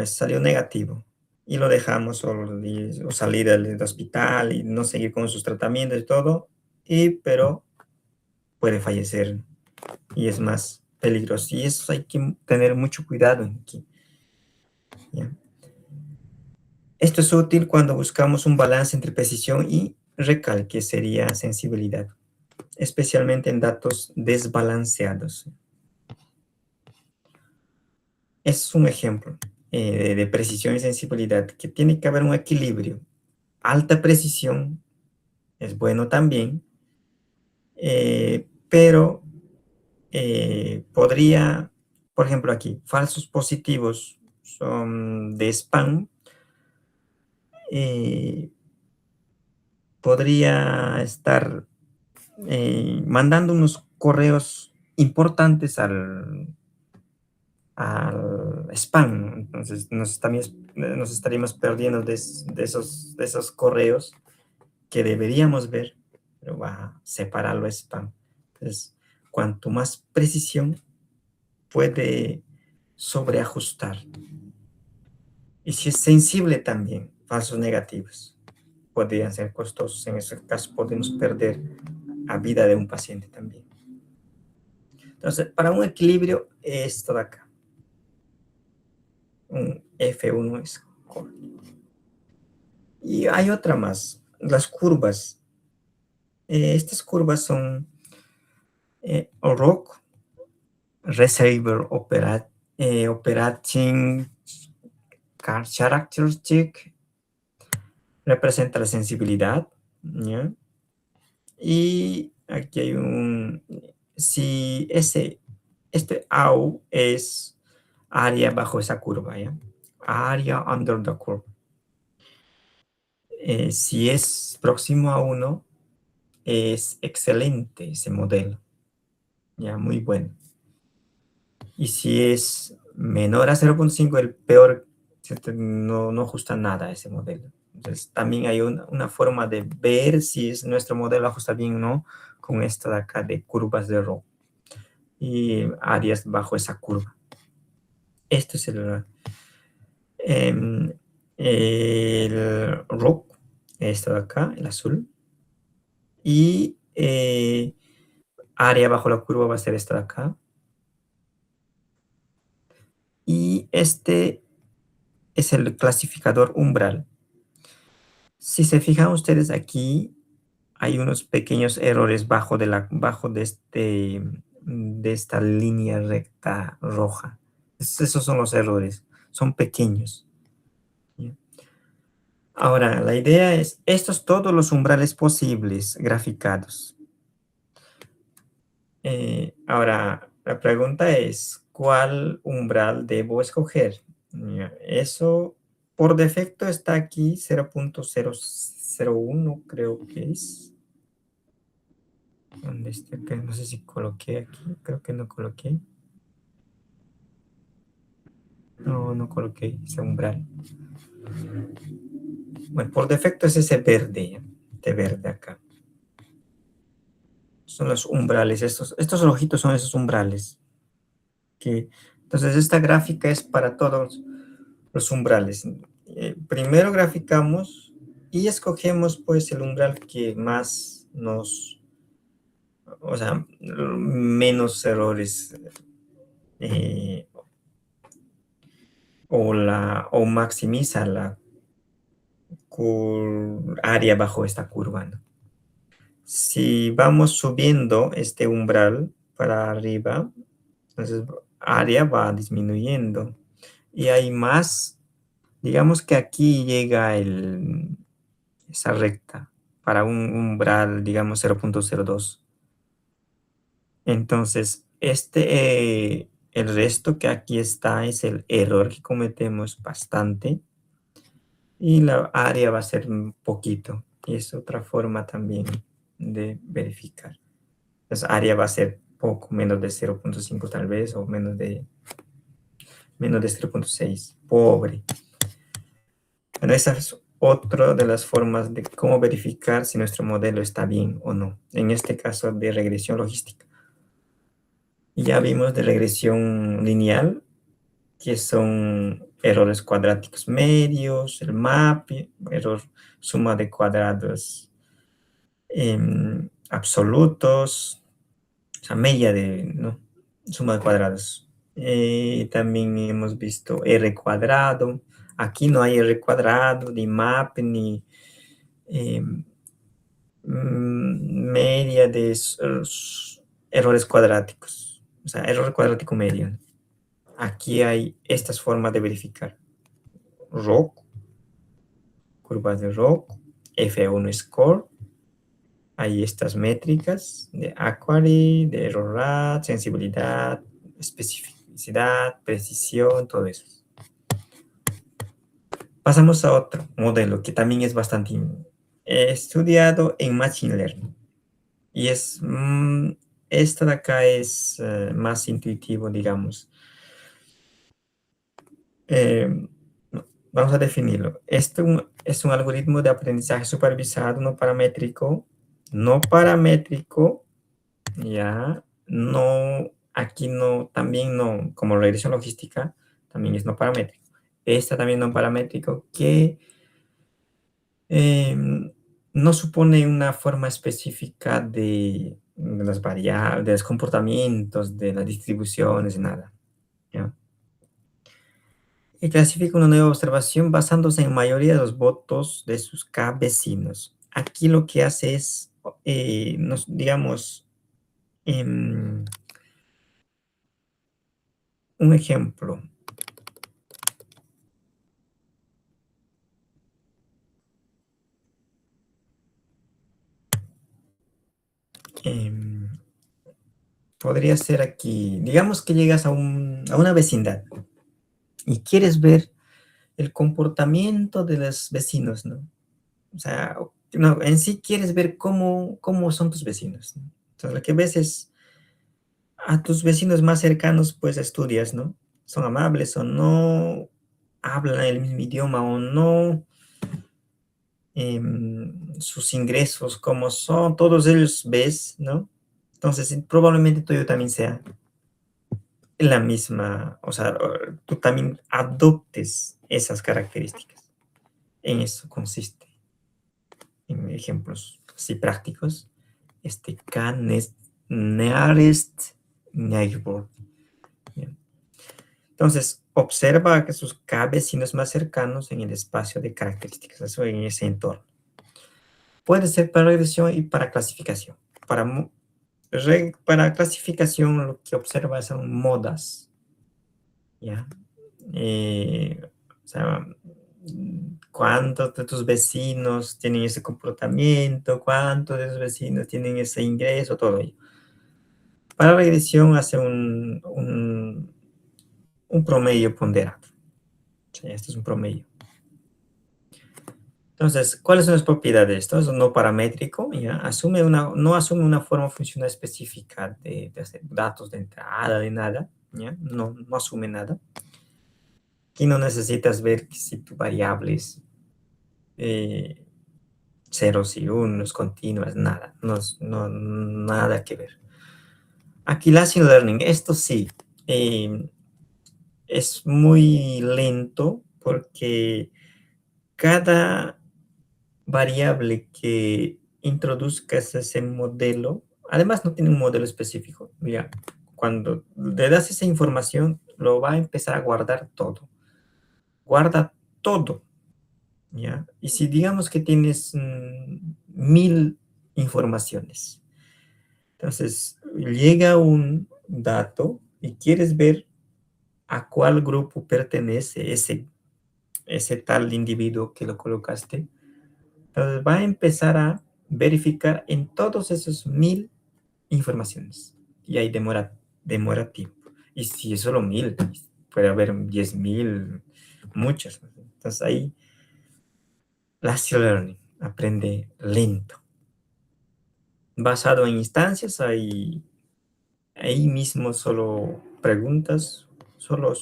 salió negativo. y lo dejamos solo o salir del hospital y no seguir con sus tratamientos y todo, pero puede fallecer y es más peligroso. Y eso hay que tener mucho cuidado aquí. ¿Ya? Esto es útil cuando buscamos un balance entre precisión y recalque, sería sensibilidad, especialmente en datos desbalanceados. Es un ejemplo de precisión y sensibilidad, que tiene que haber un equilibrio. Alta precisión es bueno también, pero podría, por ejemplo aquí, falsos positivos son de spam, podría estar mandando unos correos importantes al spam. Entonces nos estaríamos perdiendo de esos correos que deberíamos ver, pero va a separarlo spam. Entonces, cuanto más precisión, puede sobreajustar. Y si es sensible también, falsos negativos podrían ser costosos. En ese caso podemos perder la vida de un paciente también. Entonces, para un equilibrio, esto de acá, un F1 score. Y hay otra más, las curvas. Estas curvas son ROC, Receiver Operating Characteristic, representa la sensibilidad, ¿ya? Y aquí hay si este AU es área bajo esa curva, ¿ya? Area under the curve. Si es próximo a 1, es excelente ese modelo, ya, muy bueno. Y si es menor a 0.5, el peor, no ajusta nada ese modelo. Entonces, también hay una forma de ver si nuestro modelo ajusta bien o no con esto de acá de curvas de ROC y áreas bajo esa curva. Esto es el ROC, esto de acá, el azul. Y área bajo la curva va a ser esta de acá. Y este es el clasificador umbral. Si se fijan ustedes aquí, hay unos pequeños errores bajo de esta línea recta roja. Esos son los errores, son pequeños. Ahora, la idea es, estos todos los umbrales posibles graficados. Ahora, la pregunta es, ¿cuál umbral debo escoger? Eso por defecto está aquí, 0.001 creo que es. ¿Dónde está? No sé si coloqué aquí, creo que no coloqué. No coloqué ese umbral. Bueno, por defecto es ese verde, de verde acá. Son los umbrales, estos rojitos son esos umbrales. Entonces esta gráfica es para todos los umbrales. Primero graficamos y escogemos pues el umbral que más o sea, menos errores o maximiza la área bajo esta curva, ¿no? Si vamos subiendo este umbral para arriba, entonces área va disminuyendo y hay más, digamos que aquí llega esa recta para un umbral, digamos 0.02. Entonces, el resto que aquí está es el error que cometemos bastante y la área va a ser un poquito. Y es otra forma también de verificar. Entonces, área va a ser poco, menos de 0.5 tal vez, o menos de 0.6. Pobre. Bueno, esa es otra de las formas de cómo verificar si nuestro modelo está bien o no. En este caso de regresión logística. Y ya vimos de regresión lineal, que son errores cuadráticos medios, el MAP, error suma de cuadrados absolutos, o sea, media de, ¿no? Suma de cuadrados. También hemos visto R cuadrado. Aquí no hay R cuadrado, ni MAP, ni media de errores cuadráticos. O sea, error cuadrático medio. Aquí hay estas formas de verificar. ROC, curvas de ROC, F1 score. Hay estas métricas de accuracy, de error rate, sensibilidad, especificidad, precisión, todo eso. Pasamos a otro modelo que también es bastante estudiado en Machine Learning. Y es, esta de acá es más intuitivo, digamos. Vamos a definirlo. Esto es un algoritmo de aprendizaje supervisado no paramétrico. No paramétrico, ya, no, aquí no, también no, como regresión logística, también es no paramétrico. Esta también no paramétrico que no supone una forma específica de las variables, de los comportamientos, de las distribuciones, nada. ¿Ya? Y clasifica una nueva observación basándose en mayoría de los votos de sus K vecinos. Aquí lo que hace es, digamos, un ejemplo. Podría ser aquí, digamos que llegas a una vecindad y quieres ver el comportamiento de los vecinos, ¿no? O sea, no, en sí quieres ver cómo son tus vecinos, ¿no? Entonces, lo que ves es a tus vecinos más cercanos, pues estudias, ¿no? Son amables o no, hablan el mismo idioma o no, sus ingresos, cómo son, todos ellos ves, ¿no? Entonces, probablemente tuyo también sea la misma, o sea, tú también adoptes esas características. En eso consiste. En ejemplos así prácticos, este nearest neighbor. Bien. Entonces, observa que sus K vecinos más cercanos en el espacio de características, eso en ese entorno. Puede ser para regresión y para clasificación. Para clasificación, lo que observa son modas. ¿Ya? O sea, cuántos de tus vecinos tienen ese comportamiento, cuántos de tus vecinos tienen ese ingreso, todo ello. Para regresión hace un promedio ponderado. O sea, esto es un promedio. Entonces, ¿cuáles son las propiedades de esto? Es no paramétrico, ¿ya? No asume una forma funcional específica de hacer datos de entrada, de nada, ¿ya? No asume nada. Aquí no necesitas ver si tu variables ceros y unos, continuas, nada, nada que ver. Aquí Machine Learning, esto sí, es muy lento porque cada variable que introduzcas ese modelo, además no tiene un modelo específico, mira, cuando le das esa información, lo va a empezar a guardar todo. Guarda todo. ¿Ya? Y si digamos que tienes 1000 informaciones, entonces llega un dato y quieres ver a cuál grupo pertenece ese tal individuo que lo colocaste, entonces va a empezar a verificar en todos esos 1000 informaciones. Y ahí demora tiempo. Y si es solo 1000, puede haber 10.000, muchas. Entonces ahí Machine Learning aprende lento. Basado en instancias, ahí mismo solo preguntas, solo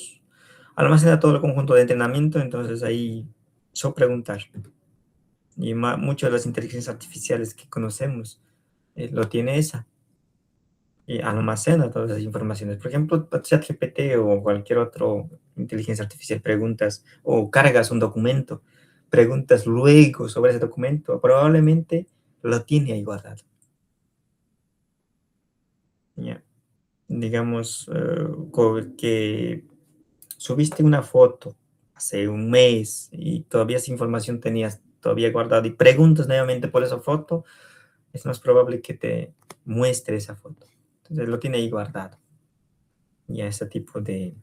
almacena todo el conjunto de entrenamiento, entonces ahí solo preguntar. Y muchas de las inteligencias artificiales que conocemos lo tiene esa. Y almacena todas esas informaciones. Por ejemplo, ChatGPT o cualquier otro inteligencia artificial preguntas o cargas un documento, preguntas luego sobre ese documento, probablemente lo tiene ahí guardado. ¿Ya? Digamos que subiste una foto hace un mes y todavía esa información tenías todavía guardada y preguntas nuevamente por esa foto, es más probable que te muestre esa foto. Entonces lo tiene ahí guardado. Ya ese tipo de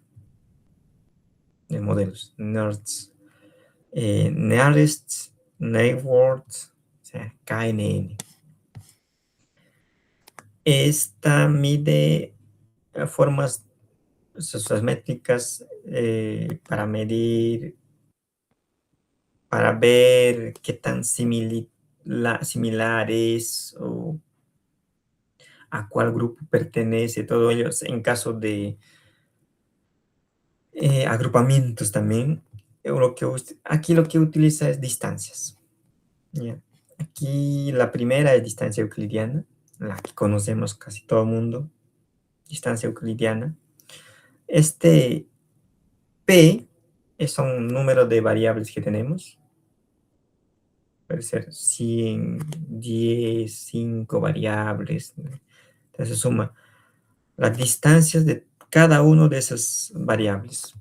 modelos. NERDS. Nearest Neighbors, o sea, KNN. Esta mide formas sus métricas para medir, para ver qué tan similares o a cuál grupo pertenece, todo ello en caso de agrupamientos también. Aquí lo que utiliza es distancias. ¿Ya? Aquí la primera es distancia euclidiana, la que conocemos casi todo el mundo, distancia euclidiana. Este P es un número de variables que tenemos. Puede ser 100, 10, 5 variables. Entonces suma las distancias de cada una de esas variables.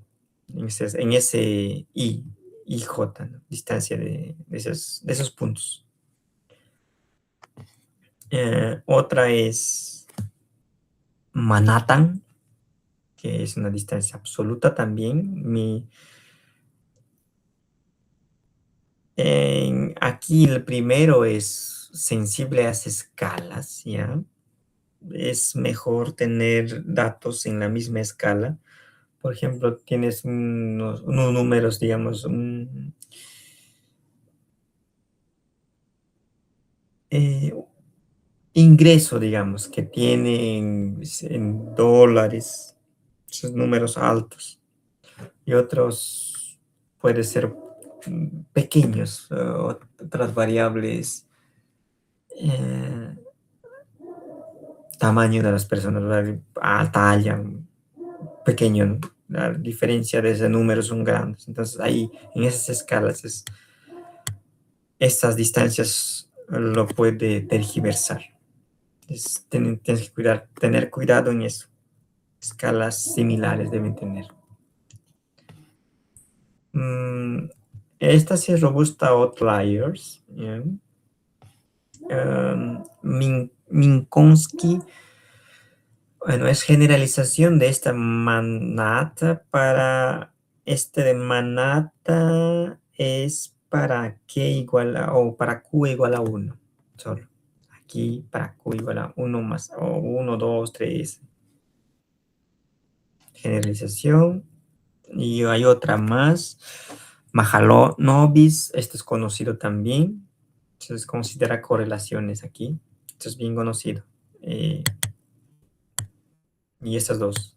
En ese IJ, ¿no? Distancia de esos puntos. Otra es Manhattan, que es una distancia absoluta también. Aquí el primero es sensible a las escalas, ¿ya? Es mejor tener datos en la misma escala. Por ejemplo, tienes unos números, digamos, eh, ingreso, digamos, que tienen en dólares, esos números altos, y otros puede ser pequeños, otras variables, eh, tamaño de las personas, talla, pequeño, ¿no? La diferencia de ese número son grandes. Entonces ahí, en esas escalas, estas distancias lo puede tergiversar. Tienes que tener cuidado en eso. Escalas similares deben tener. Esta sí es robusta outliers. ¿Yeah? Minkowski, bueno, es generalización de esta manata para este de manata es para k igual a, o para q igual a 1 solo. Aquí para q igual a 1 más, o 1, 2, 3. Generalización. Y hay otra más. Mahalanobis, esto es conocido también. Entonces considera correlaciones aquí. Esto es bien conocido. Y estas dos.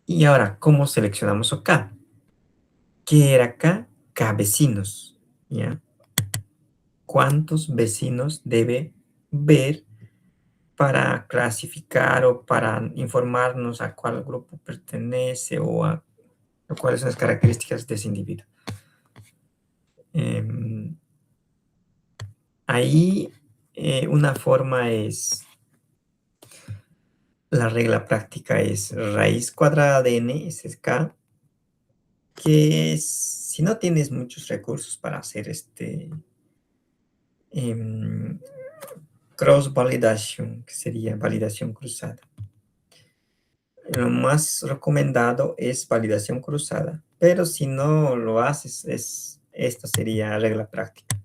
Y ahora, ¿cómo seleccionamos acá? ¿Qué era acá? K vecinos. ¿Ya? ¿Cuántos vecinos debe ver para clasificar o para informarnos a cuál grupo pertenece o a cuáles son las características de ese individuo? Ahí una forma es, la regla práctica es raíz cuadrada de n, ese es k, que si no tienes muchos recursos para hacer cross validation, que sería validación cruzada. Lo más recomendado es validación cruzada, pero si no lo haces, esta sería regla práctica.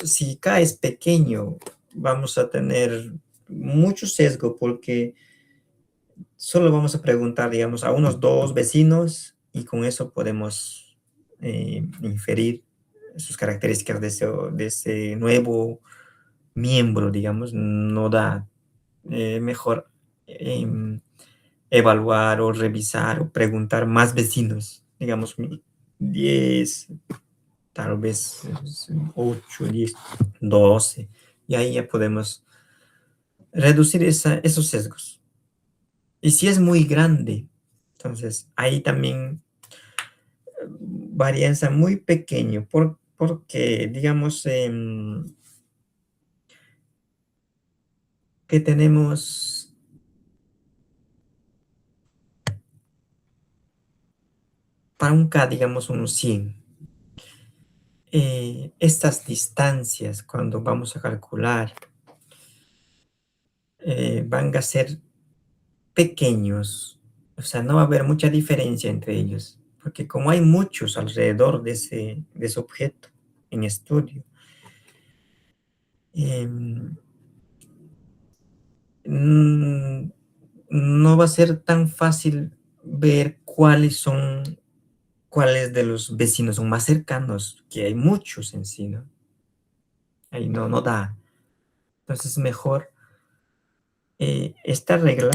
Si K es pequeño, vamos a tener mucho sesgo porque solo vamos a preguntar, digamos, a unos 2 vecinos y con eso podemos inferir sus características de ese nuevo miembro, digamos. No da mejor evaluar o revisar o preguntar más vecinos, digamos, 10, tal vez 8, 10, 12, y ahí ya podemos reducir esos sesgos. Y si es muy grande, entonces ahí también varianza muy pequeño, porque digamos que tenemos para un K, digamos unos 100. Estas distancias, cuando vamos a calcular, van a ser pequeños, o sea, no va a haber mucha diferencia entre ellos, porque como hay muchos alrededor de ese objeto en estudio, em, mm, no va a ser tan fácil ver cuáles de los vecinos son más cercanos, que hay muchos en sí, ¿no? Ahí no da. Entonces es mejor esta regla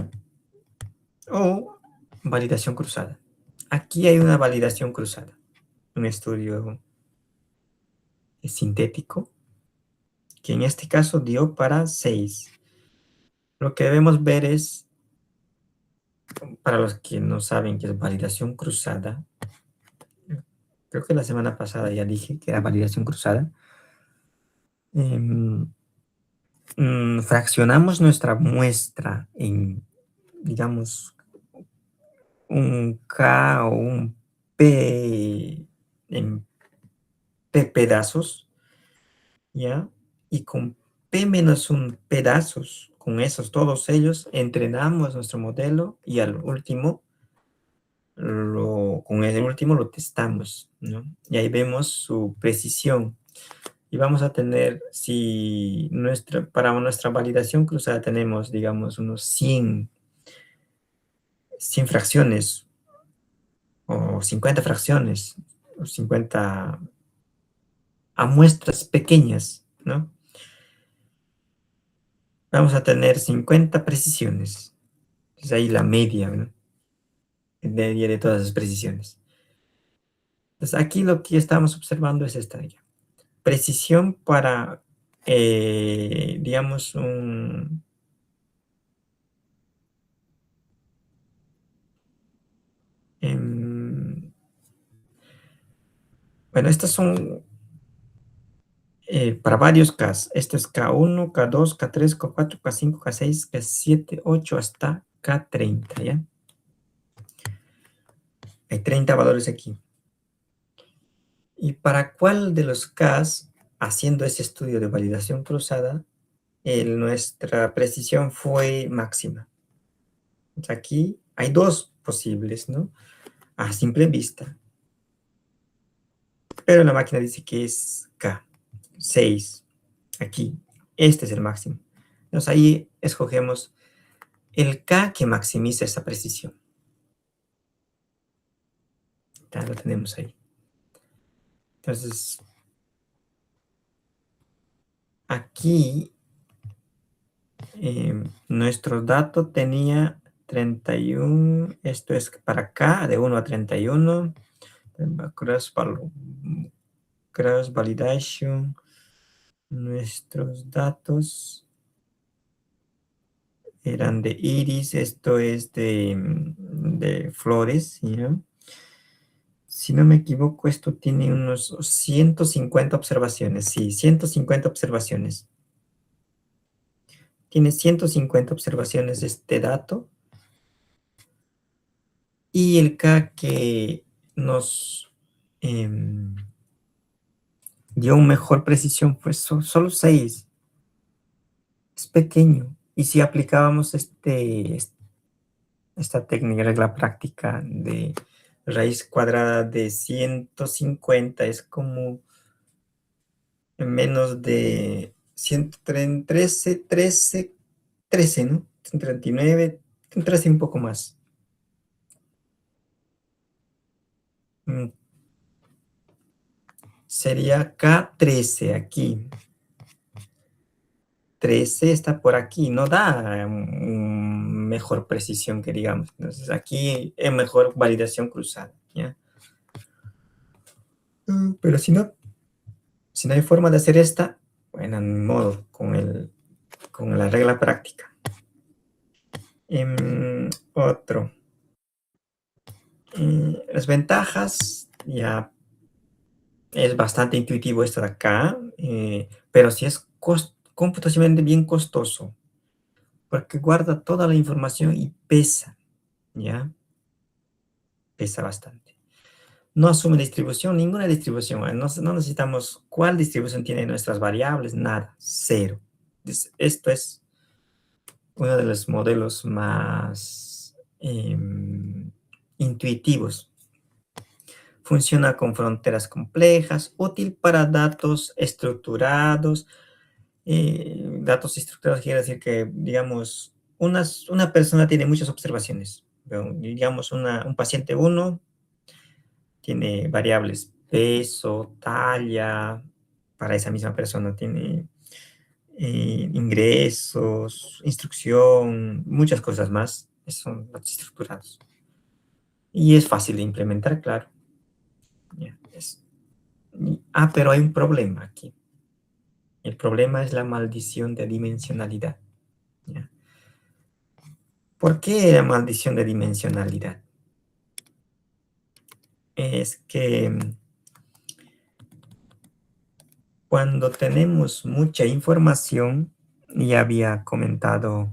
o validación cruzada. Aquí hay una validación cruzada, un estudio sintético, que en este caso dio para 6. Lo que debemos ver es, para los que no saben qué es validación cruzada, creo que la semana pasada ya dije que era validación cruzada. em, Fraccionamos nuestra muestra en, digamos, un K o un P en P pedazos, ¿ya? Y con P menos un pedazos, con esos, todos ellos, entrenamos nuestro modelo y al último, con el último lo testamos, ¿no? Y ahí vemos su precisión. Y vamos a tener, si para nuestra validación cruzada tenemos, digamos, unos 100 fracciones o 50 fracciones, o 50 a muestras pequeñas, ¿no? Vamos a tener 50 precisiones. Es ahí la media, ¿no? Media de todas las precisiones. Entonces, aquí lo que estamos observando es esta ya. Precisión para, digamos, bueno, estas son para varios Ks. Esto es K1, K2, K3, K4, K5, K6, K7, 8 hasta K30, ¿ya? Hay 30 valores aquí. ¿Y para cuál de los Ks, haciendo ese estudio de validación cruzada, nuestra precisión fue máxima? Entonces aquí hay dos posibles, ¿no? A simple vista. Pero la máquina dice que es K, 6. Aquí, este es el máximo. Entonces ahí escogemos el K que maximiza esa precisión. Ya lo tenemos ahí. Entonces, aquí nuestro dato tenía 31, esto es para K, de 1 a 31, cross validation, nuestros datos eran de iris, esto es de flores, ¿ya? Si no me equivoco, esto tiene unos 150 observaciones, sí, 150 observaciones. Tiene 150 observaciones este dato. Y el K que nos dio mejor precisión fue solo 6. Es pequeño. Y si aplicábamos esta técnica, regla práctica de raíz cuadrada de 150, es como menos de 113, 13, ¿no? 139, 13 un poco más. Sería K13 aquí. 13 está por aquí, no da mejor precisión que digamos. Entonces aquí es mejor validación cruzada, ¿ya? Pero si no hay forma de hacer esta, bueno, ni modo, con la regla práctica. Otro. Las ventajas, ya es bastante intuitivo esto de acá, pero sí es computacionalmente bien costoso, porque guarda toda la información y pesa, ¿ya? Pesa bastante. No asume distribución, ninguna distribución. No necesitamos cuál distribución tiene nuestras variables, nada, cero. Esto es uno de los modelos más intuitivos. Funciona con fronteras complejas, útil para datos estructurados. Datos estructurados quiere decir que, digamos, una persona tiene muchas observaciones. Digamos, un paciente uno tiene variables peso, talla, para esa misma persona tiene ingresos, instrucción, muchas cosas más. Son datos estructurados. Y es fácil de implementar, claro. Ya, pero hay un problema aquí. El problema es la maldición de dimensionalidad. ¿Ya? ¿Por qué la maldición de dimensionalidad? Es que cuando tenemos mucha información, ya había comentado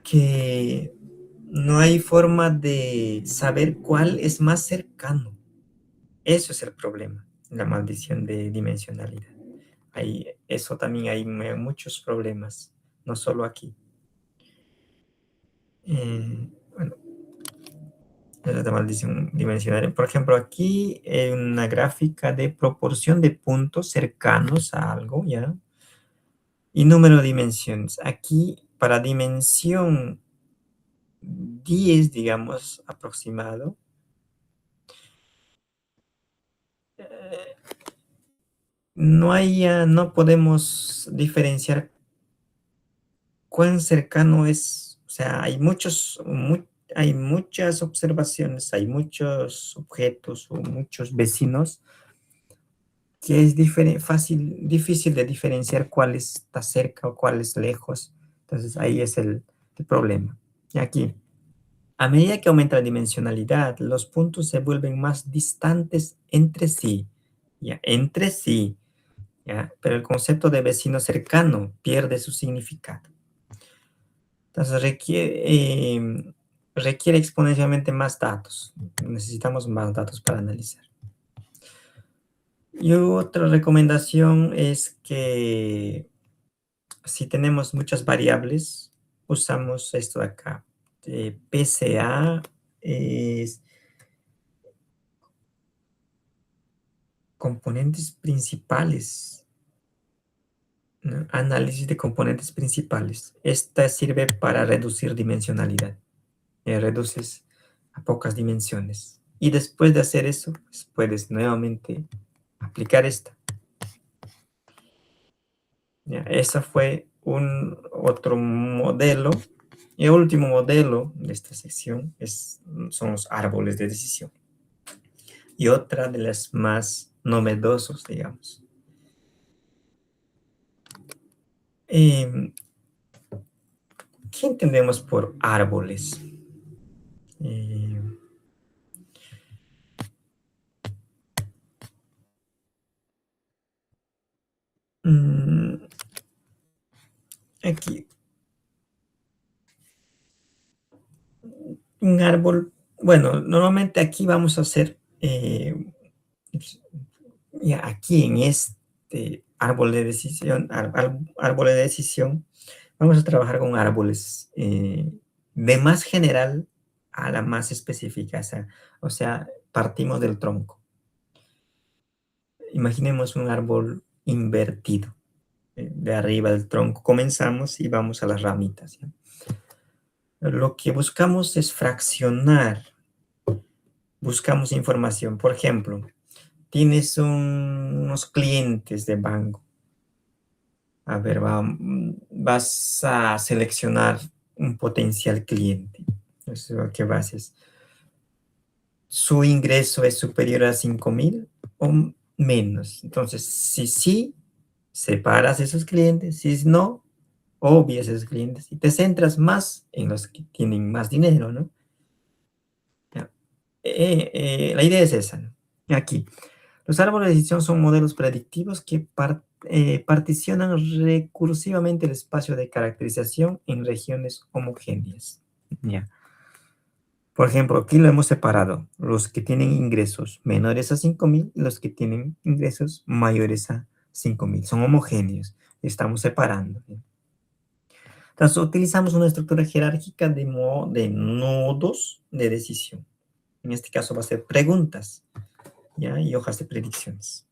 que no hay forma de saber cuál es más cercano. Eso es el problema, la maldición de dimensionalidad. Eso también hay muchos problemas, no solo aquí. Bueno, esa es la maldición dimensional. Por ejemplo, aquí una gráfica de proporción de puntos cercanos a algo, ¿ya? Y número de dimensiones. Aquí, para dimensión 10, digamos, aproximado, eh, no podemos diferenciar cuán cercano es. O sea, hay muchas observaciones, hay muchos objetos o muchos vecinos que es difícil de diferenciar cuál está cerca o cuál es lejos. Entonces ahí es el problema. Y aquí, a medida que aumenta la dimensionalidad, los puntos se vuelven más distantes entre sí, ¿ya? Entre sí, ¿ya? Pero el concepto de vecino cercano pierde su significado. Entonces requiere exponencialmente más datos. Necesitamos más datos para analizar. Y otra recomendación es que si tenemos muchas variables, usamos esto de acá. PCA es componentes principales, ¿no? Análisis de componentes principales. Esta sirve para reducir dimensionalidad. Reduces a pocas dimensiones. Y después de hacer eso, pues, puedes nuevamente aplicar esta. Ya, ese fue otro modelo. Y el último modelo de esta sección son los árboles de decisión. Y otra de las más novedosos, digamos. ¿Qué entendemos por árboles? Aquí, un árbol, bueno, normalmente aquí vamos a hacer, aquí en este árbol de decisión, árbol de decisión, vamos a trabajar con árboles de más general a la más específica, o sea, partimos del tronco. Imaginemos un árbol invertido, de arriba del tronco comenzamos y vamos a las ramitas, ¿ya? Lo que buscamos es fraccionar, buscamos información. Por ejemplo, tienes unos clientes de banco. A ver, vas a seleccionar un potencial cliente. Eso que vas es, ¿su ingreso es superior a 5,000 o menos? Entonces, si sí, separas esos clientes. Si no, obvias a esos clientes y te centras más en los que tienen más dinero, ¿no? La idea es esa, ¿no? Aquí, los árboles de decisión son modelos predictivos que particionan recursivamente el espacio de caracterización en regiones homogéneas. ¿Ya? Por ejemplo, aquí lo hemos separado, los que tienen ingresos menores a 5.000 y los que tienen ingresos mayores a 5.000. Son homogéneos, estamos separando. ¿Ya? Entonces, utilizamos una estructura jerárquica de nodos de decisión. En este caso va a ser preguntas, ¿ya? Y hojas de predicciones.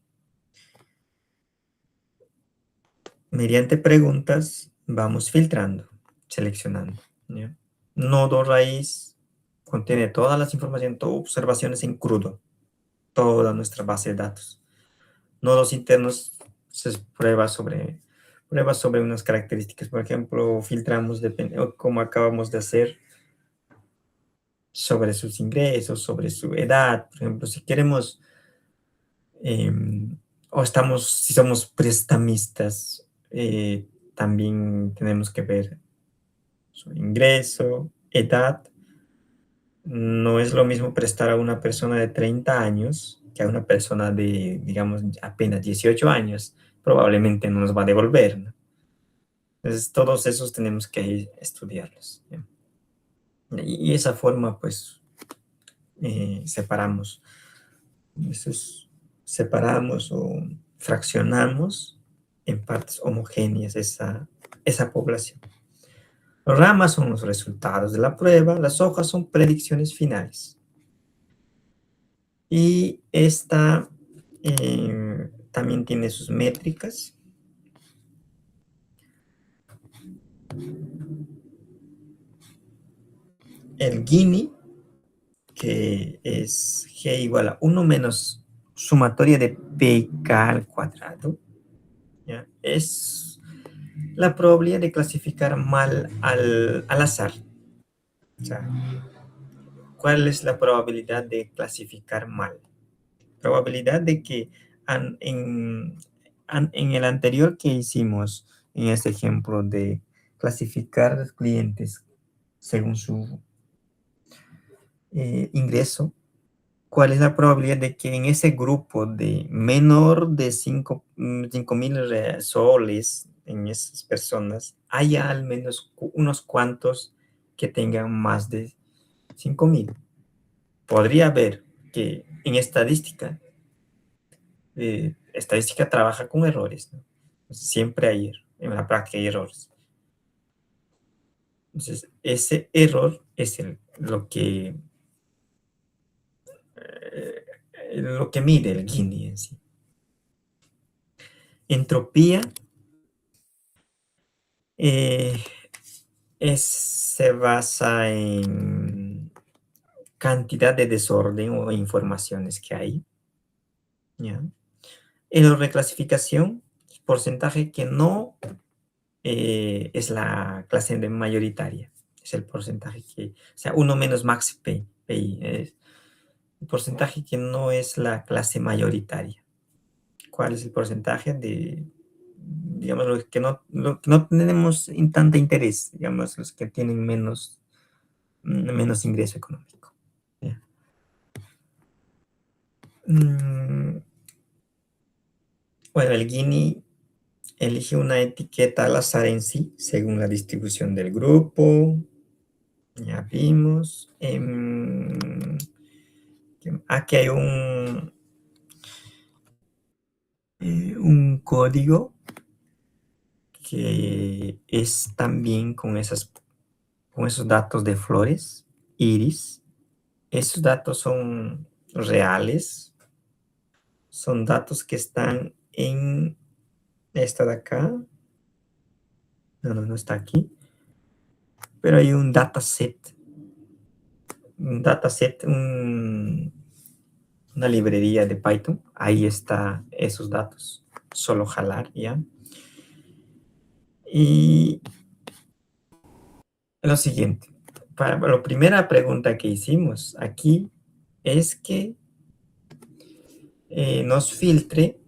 Mediante preguntas vamos filtrando, seleccionando, ¿ya? Nodo raíz contiene todas las informaciones, todas observaciones en crudo, toda nuestra base de datos. Nodos internos se prueba sobre unas características. Por ejemplo, filtramos, como acabamos de hacer, sobre sus ingresos, sobre su edad. Por ejemplo, si queremos, si somos prestamistas, también tenemos que ver su ingreso, edad. No es lo mismo prestar a una persona de 30 años que a una persona de, digamos, apenas 18 años. Probablemente no nos va a devolver, ¿no? Entonces, todos esos tenemos que estudiarlos, ¿ya? Y esa forma, pues, separamos. Separamos o fraccionamos en partes homogéneas esa población. Las ramas son los resultados de la prueba, las hojas son predicciones finales. Y esta también tiene sus métricas. El Gini, que es G igual a 1 menos sumatoria de PK al cuadrado, ¿ya? Es la probabilidad de clasificar mal al azar. O sea, ¿cuál es la probabilidad de clasificar mal? Probabilidad de que en el anterior que hicimos, en este ejemplo de clasificar los clientes según su ingreso, ¿cuál es la probabilidad de que en ese grupo de menor de 5.000 soles en esas personas haya al menos unos cuantos que tengan más de 5.000? Podría haber que en estadística, estadística trabaja con errores, ¿no? Siempre en la práctica hay errores. Entonces, ese error es lo que mide el Gini en sí. Entropía se basa en cantidad de desorden o informaciones que hay, ¿ya? Error de clasificación, porcentaje que no es la clase de mayoritaria, es el porcentaje que, o sea, 1 menos max PI, es el porcentaje que no es la clase mayoritaria. ¿Cuál es el porcentaje de, digamos, los que no tenemos tanta interés, digamos, los que tienen menos ingreso económico? ¿Ya? Bueno, el Gini elige una etiqueta al azar en sí, según la distribución del grupo. Ya vimos. Aquí hay un código que es también con esos datos de flores, iris. Esos datos son reales. Son datos que están en esta de acá. No está aquí. Pero hay un dataset. Una librería de Python. Ahí está esos datos. Solo jalar, ¿ya? Y lo siguiente. La primera pregunta que hicimos aquí es que nos filtre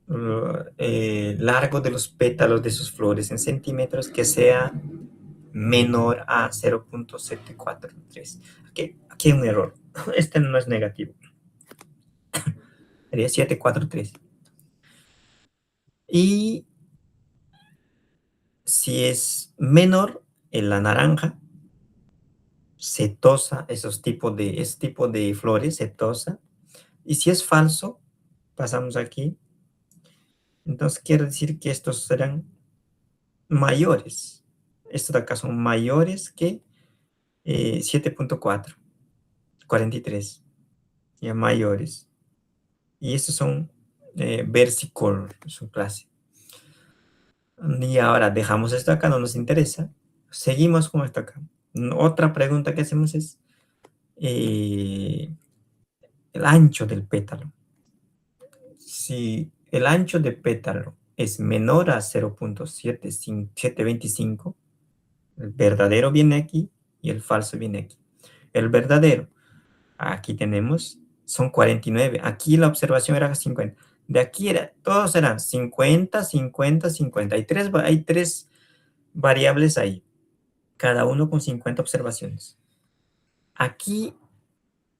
largo de los pétalos de sus flores en centímetros que sea menor a 0.743. Aquí hay un error. Este no es negativo. Sería 743. Y si es menor en la naranja, setosa, ese tipo de flores, setosa. Y si es falso, pasamos aquí. Entonces quiere decir que estos serán mayores. Estos de acá son mayores que 7.4, 43. Ya mayores. Y estos son versicolor, su clase. Y ahora dejamos esto acá, no nos interesa. Seguimos con esto acá. Otra pregunta que hacemos es el ancho del pétalo. Si el ancho de pétalo es menor a 0.725, el verdadero viene aquí y el falso viene aquí. El verdadero, aquí tenemos, son 49. Aquí la observación era 50. De aquí todos eran 50, 50, 50. Hay tres variables ahí, cada uno con 50 observaciones. Aquí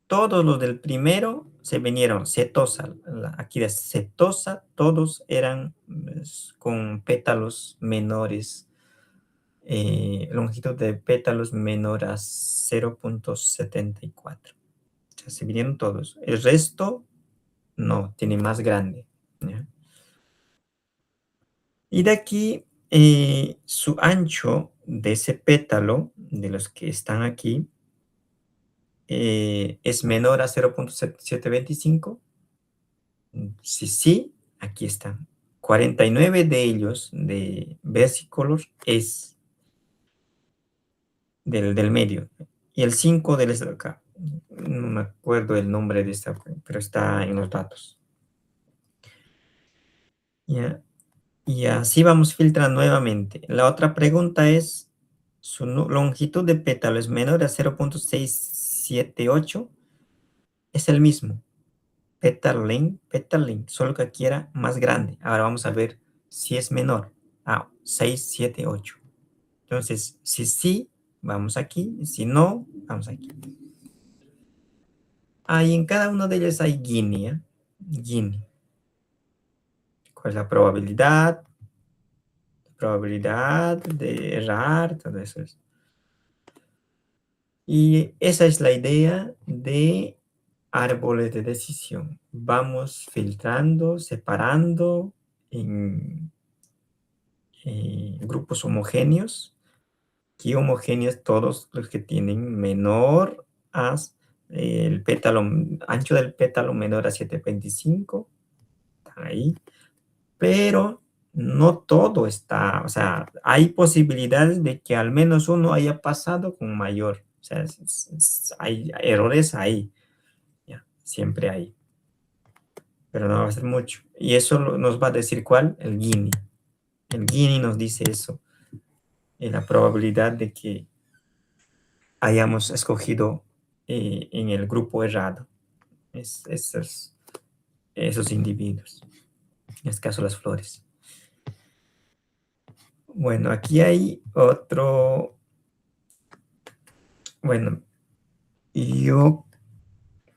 todos los del primero se vinieron setosa. Aquí de setosa, todos eran con pétalos menores, longitud de pétalos menor a 0.74. O sea, se vinieron todos. El resto no, tiene más grande. ¿Ya? Y de aquí, su ancho de ese pétalo, de los que están aquí, es menor a 0.725. Si sí, aquí están. 49 de ellos, de versicolor, es del medio. Y el 5 del este de acá. No me acuerdo el nombre de esta, pero está en los datos. ¿Ya? Y así vamos filtrando nuevamente. La otra pregunta es, ¿su longitud de pétalo es menor a 0.678? Es el mismo. Petal length, solo que aquí era más grande. Ahora vamos a ver si es menor a 6, 7, 8. Entonces, si sí, vamos aquí. Si no, vamos aquí. Ahí en cada uno de ellos hay Gini. Gini. ¿Cuál es la probabilidad? Probabilidad de errar, todo eso. Y esa es la idea de árboles de decisión. Vamos filtrando, separando en grupos homogéneos. Aquí homogéneos todos los que tienen menor a el pétalo, ancho del pétalo menor a 7.25. Están ahí. Pero no todo está, o sea, hay posibilidades de que al menos uno haya pasado con mayor. O sea, hay errores ahí, ya, siempre hay, pero no va a ser mucho. Y eso nos va a decir ¿cuál? El Gini. El Gini nos dice eso, la probabilidad de que hayamos escogido en el grupo errado esos individuos, en este caso las flores. Bueno, aquí hay otro, bueno, yo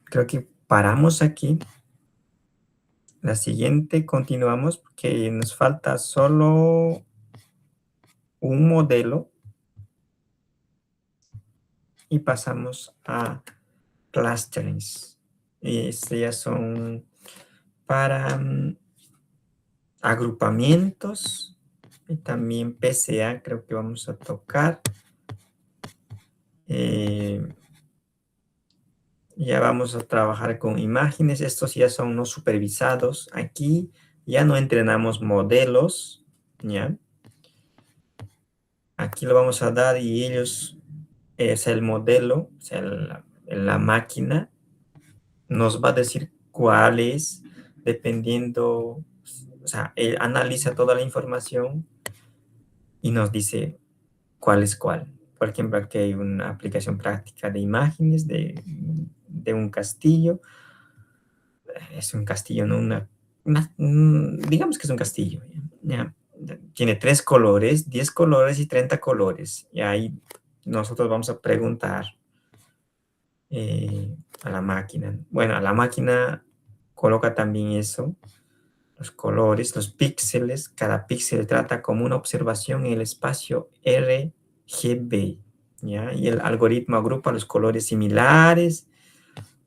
creo que paramos aquí. La siguiente continuamos porque nos falta solo un modelo y pasamos a clusterings. Y estos ya son para agrupamientos y también PCA creo que vamos a tocar. Ya vamos a trabajar con imágenes. Estos ya son no supervisados. Aquí ya no entrenamos modelos, ¿ya? Aquí lo vamos a dar y ellos, es el modelo, o sea, la máquina nos va a decir cuál es, dependiendo, o sea, él analiza toda la información y nos dice cuál es cuál. Por ejemplo, aquí hay una aplicación práctica de imágenes de un castillo. Es un castillo, no digamos que es un castillo. ¿Ya? Tiene 3 colores, 10 colores y 30 colores. Y ahí nosotros vamos a preguntar a la máquina. Bueno, a la máquina coloca también eso, los colores, los píxeles. Cada píxel trata como una observación en el espacio RGB. ¿Ya? Y el algoritmo agrupa los colores similares,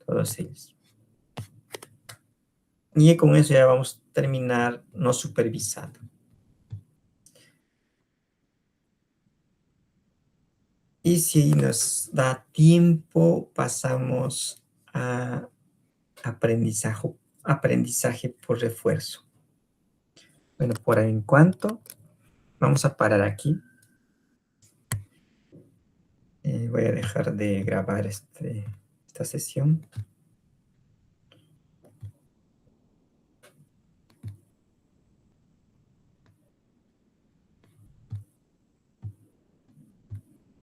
todos ellos. Y con eso ya vamos a terminar no supervisado. Y si nos da tiempo, pasamos a aprendizaje por refuerzo. Bueno, por ahí en cuanto, vamos a parar aquí. Voy a dejar de grabar esta sesión.